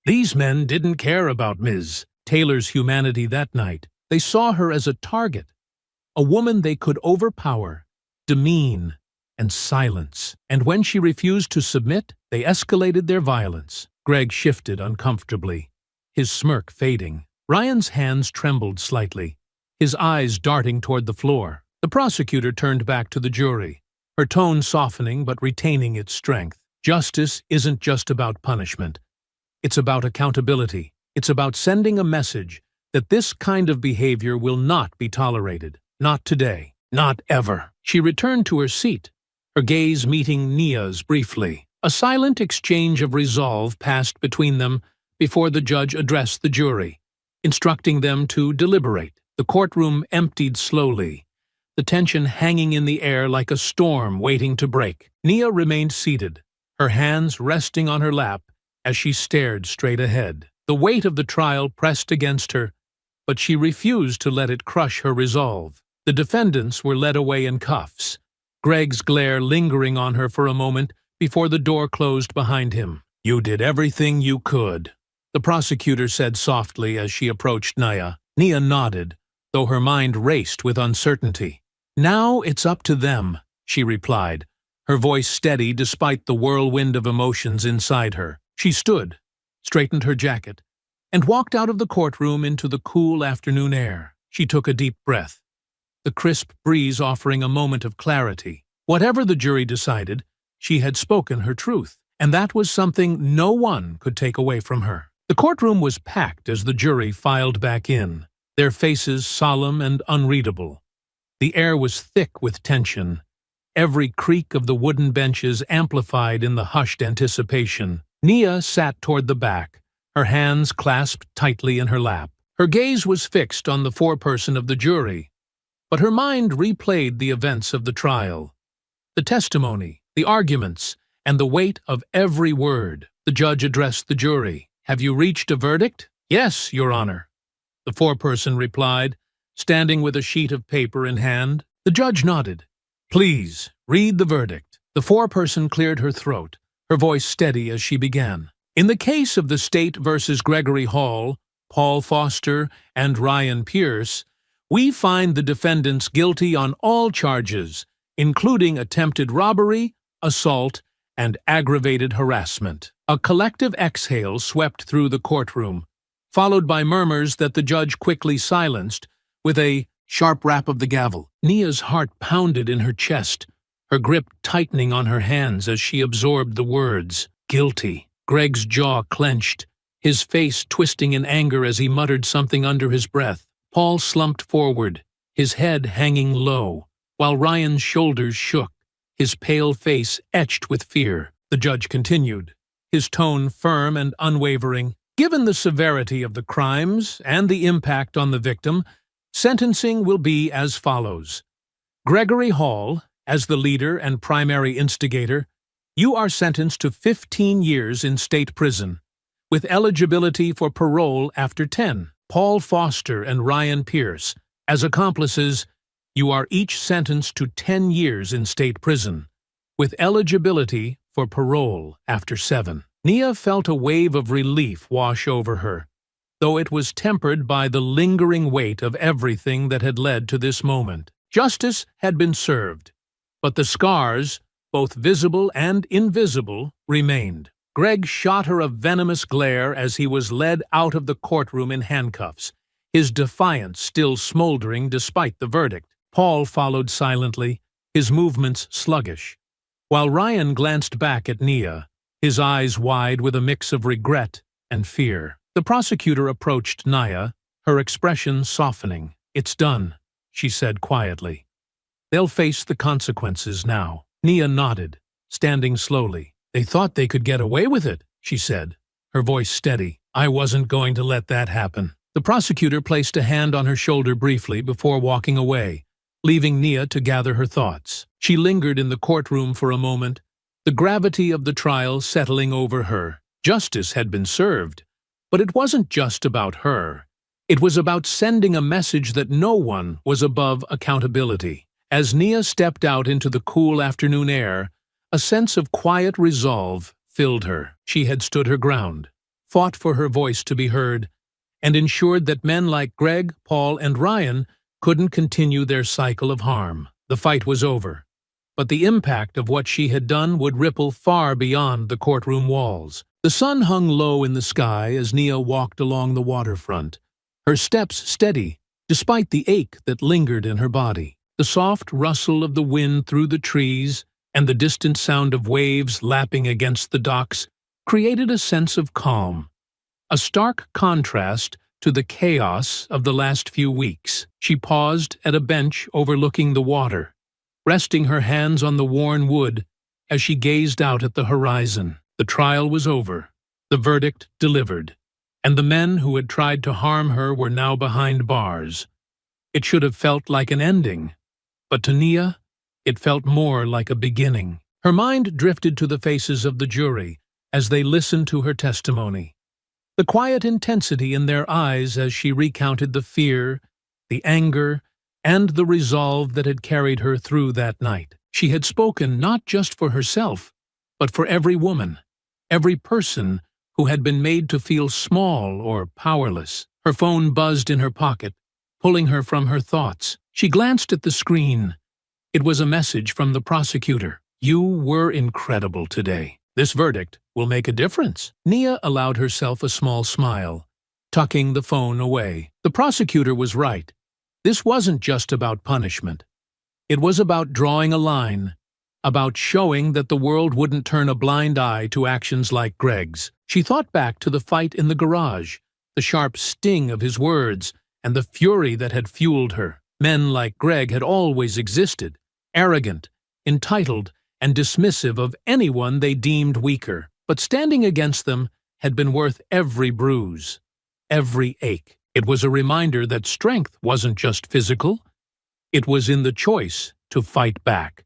These men didn't care about Ms. Taylor's humanity that night. They saw her as a target, a woman they could overpower, demean, and silence. And when she refused to submit, they escalated their violence. Greg shifted uncomfortably, his smirk fading. Ryan's hands trembled slightly, his eyes darting toward the floor. The prosecutor turned back to the jury, her tone softening but retaining its strength. Justice isn't just about punishment. It's about accountability. It's about sending a message that this kind of behavior will not be tolerated. Not today. Not ever. She returned to her seat, her gaze meeting Nia's briefly. A silent exchange of resolve passed between them before the judge addressed the jury, instructing them to deliberate. The courtroom emptied slowly, the tension hanging in the air like a storm waiting to break. Nia remained seated, her hands resting on her lap as she stared straight ahead. The weight of the trial pressed against her, but she refused to let it crush her resolve. The defendants were led away in cuffs, Greg's glare lingering on her for a moment before the door closed behind him. "You did everything you could," the prosecutor said softly as she approached Nia. Nia nodded, though her mind raced with uncertainty. "Now it's up to them," she replied, her voice steady despite the whirlwind of emotions inside her. She stood, straightened her jacket, and walked out of the courtroom into the cool afternoon air. She took a deep breath, the crisp breeze offering a moment of clarity. Whatever the jury decided, she had spoken her truth, and that was something no one could take away from her. The courtroom was packed as the jury filed back in, their faces solemn and unreadable. The air was thick with tension, every creak of the wooden benches amplified in the hushed anticipation. Nia sat toward the back, her hands clasped tightly in her lap. Her gaze was fixed on the foreperson of the jury, but her mind replayed the events of the trial, the testimony, the arguments, and the weight of every word. The judge addressed the jury. "Have you reached a verdict?" "Yes, Your Honor," the foreperson replied, standing with a sheet of paper in hand. The judge nodded. "Please, read the verdict." The foreperson cleared her throat, her voice steady as she began. "In the case of the State versus Gregory Hall, Paul Foster, and Ryan Pierce, we find the defendants guilty on all charges, including attempted robbery, assault, and aggravated harassment." A collective exhale swept through the courtroom, followed by murmurs that the judge quickly silenced with a sharp rap of the gavel. Nia's heart pounded in her chest, her grip tightening on her hands as she absorbed the words, "Guilty." Greg's jaw clenched, his face twisting in anger as he muttered something under his breath. Paul slumped forward, his head hanging low, while Ryan's shoulders shook, his pale face etched with fear. The judge continued, his tone firm and unwavering. "Given the severity of the crimes and the impact on the victim, sentencing will be as follows. Gregory Hall, as the leader and primary instigator, you are sentenced to 15 years in state prison, with eligibility for parole after 10. Paul Foster and Ryan Pierce, as accomplices, you are each sentenced to 10 years in state prison, with eligibility for parole after 7. Nia felt a wave of relief wash over her, though it was tempered by the lingering weight of everything that had led to this moment. Justice had been served, but the scars, both visible and invisible, remained. Greg shot her a venomous glare as he was led out of the courtroom in handcuffs, his defiance still smoldering despite the verdict. Paul followed silently, his movements sluggish, while Ryan glanced back at Nia, his eyes wide with a mix of regret and fear. The prosecutor approached Nia, her expression softening. "It's done," she said quietly. "They'll face the consequences now." Nia nodded, standing slowly. "They thought they could get away with it," she said, her voice steady. "I wasn't going to let that happen." The prosecutor placed a hand on her shoulder briefly before walking away, leaving Nia to gather her thoughts. She lingered in the courtroom for a moment, the gravity of the trial settling over her. Justice had been served, But it wasn't just about her. It was about sending a message that no one was above accountability. As Nia stepped out into the cool afternoon air, a sense of quiet resolve filled her. She had stood her ground, fought for her voice to be heard, and ensured that men like Greg, Paul, and Ryan couldn't continue their cycle of harm. The fight was over, but the impact of what she had done would ripple far beyond the courtroom walls. The sun hung low in the sky as Nia walked along the waterfront, her steps steady despite the ache that lingered in her body. The soft rustle of the wind through the trees and the distant sound of waves lapping against the docks created a sense of calm, a stark contrast to the chaos of the last few weeks. She paused at a bench overlooking the water, resting her hands on the worn wood as she gazed out at the horizon. The trial was over, the verdict delivered, and the men who had tried to harm her were now behind bars. It should have felt like an ending, but to Nia, it felt more like a beginning. Her mind drifted to the faces of the jury as they listened to her testimony, the quiet intensity in their eyes as she recounted the fear, the anger, and the resolve that had carried her through that night. She had spoken not just for herself, but for every woman, every person who had been made to feel small or powerless. Her phone buzzed in her pocket, pulling her from her thoughts. She glanced at the screen. It was a message from the prosecutor. "You were incredible today. This verdict will make a difference." Nia allowed herself a small smile, tucking the phone away. The prosecutor was right. This wasn't just about punishment. It was about drawing a line, about showing that the world wouldn't turn a blind eye to actions like Greg's. She thought back to the fight in the garage, the sharp sting of his words, and the fury that had fueled her. Men like Greg had always existed, arrogant, entitled, and dismissive of anyone they deemed weaker. But standing against them had been worth every bruise, every ache. It was a reminder that strength wasn't just physical. It was in the choice to fight back,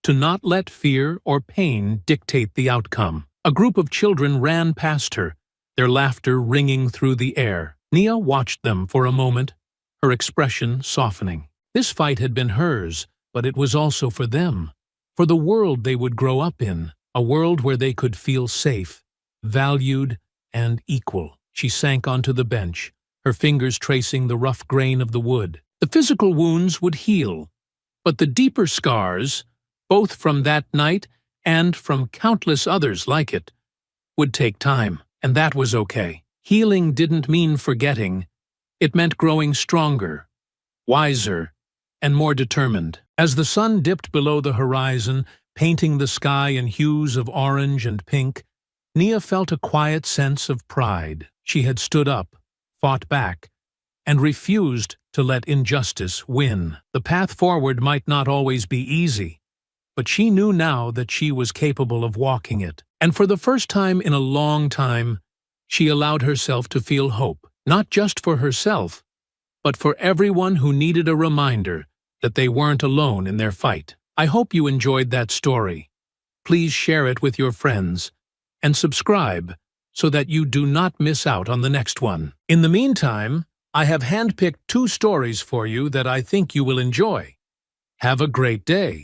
to not let fear or pain dictate the outcome. A group of children ran past her, their laughter ringing through the air. Nia watched them for a moment, her expression softening. This fight had been hers, but it was also for them, for the world they would grow up in, a world where they could feel safe, valued, and equal. She sank onto the bench, her fingers tracing the rough grain of the wood. The physical wounds would heal, but the deeper scars, both from that night and from countless others like it, would take time, and that was okay. Healing didn't mean forgetting. It meant growing stronger, wiser, and more determined. As the sun dipped below the horizon, painting the sky in hues of orange and pink, Nia felt a quiet sense of pride. She had stood up, fought back, and refused to let injustice win. The path forward might not always be easy, but she knew now that she was capable of walking it. And for the first time in a long time, she allowed herself to feel hope, not just for herself, but for everyone who needed a reminder that they weren't alone in their fight. I hope you enjoyed that story. Please share it with your friends and subscribe so that you do not miss out on the next one. In the meantime, I have handpicked 2 stories for you that I think you will enjoy. Have a great day.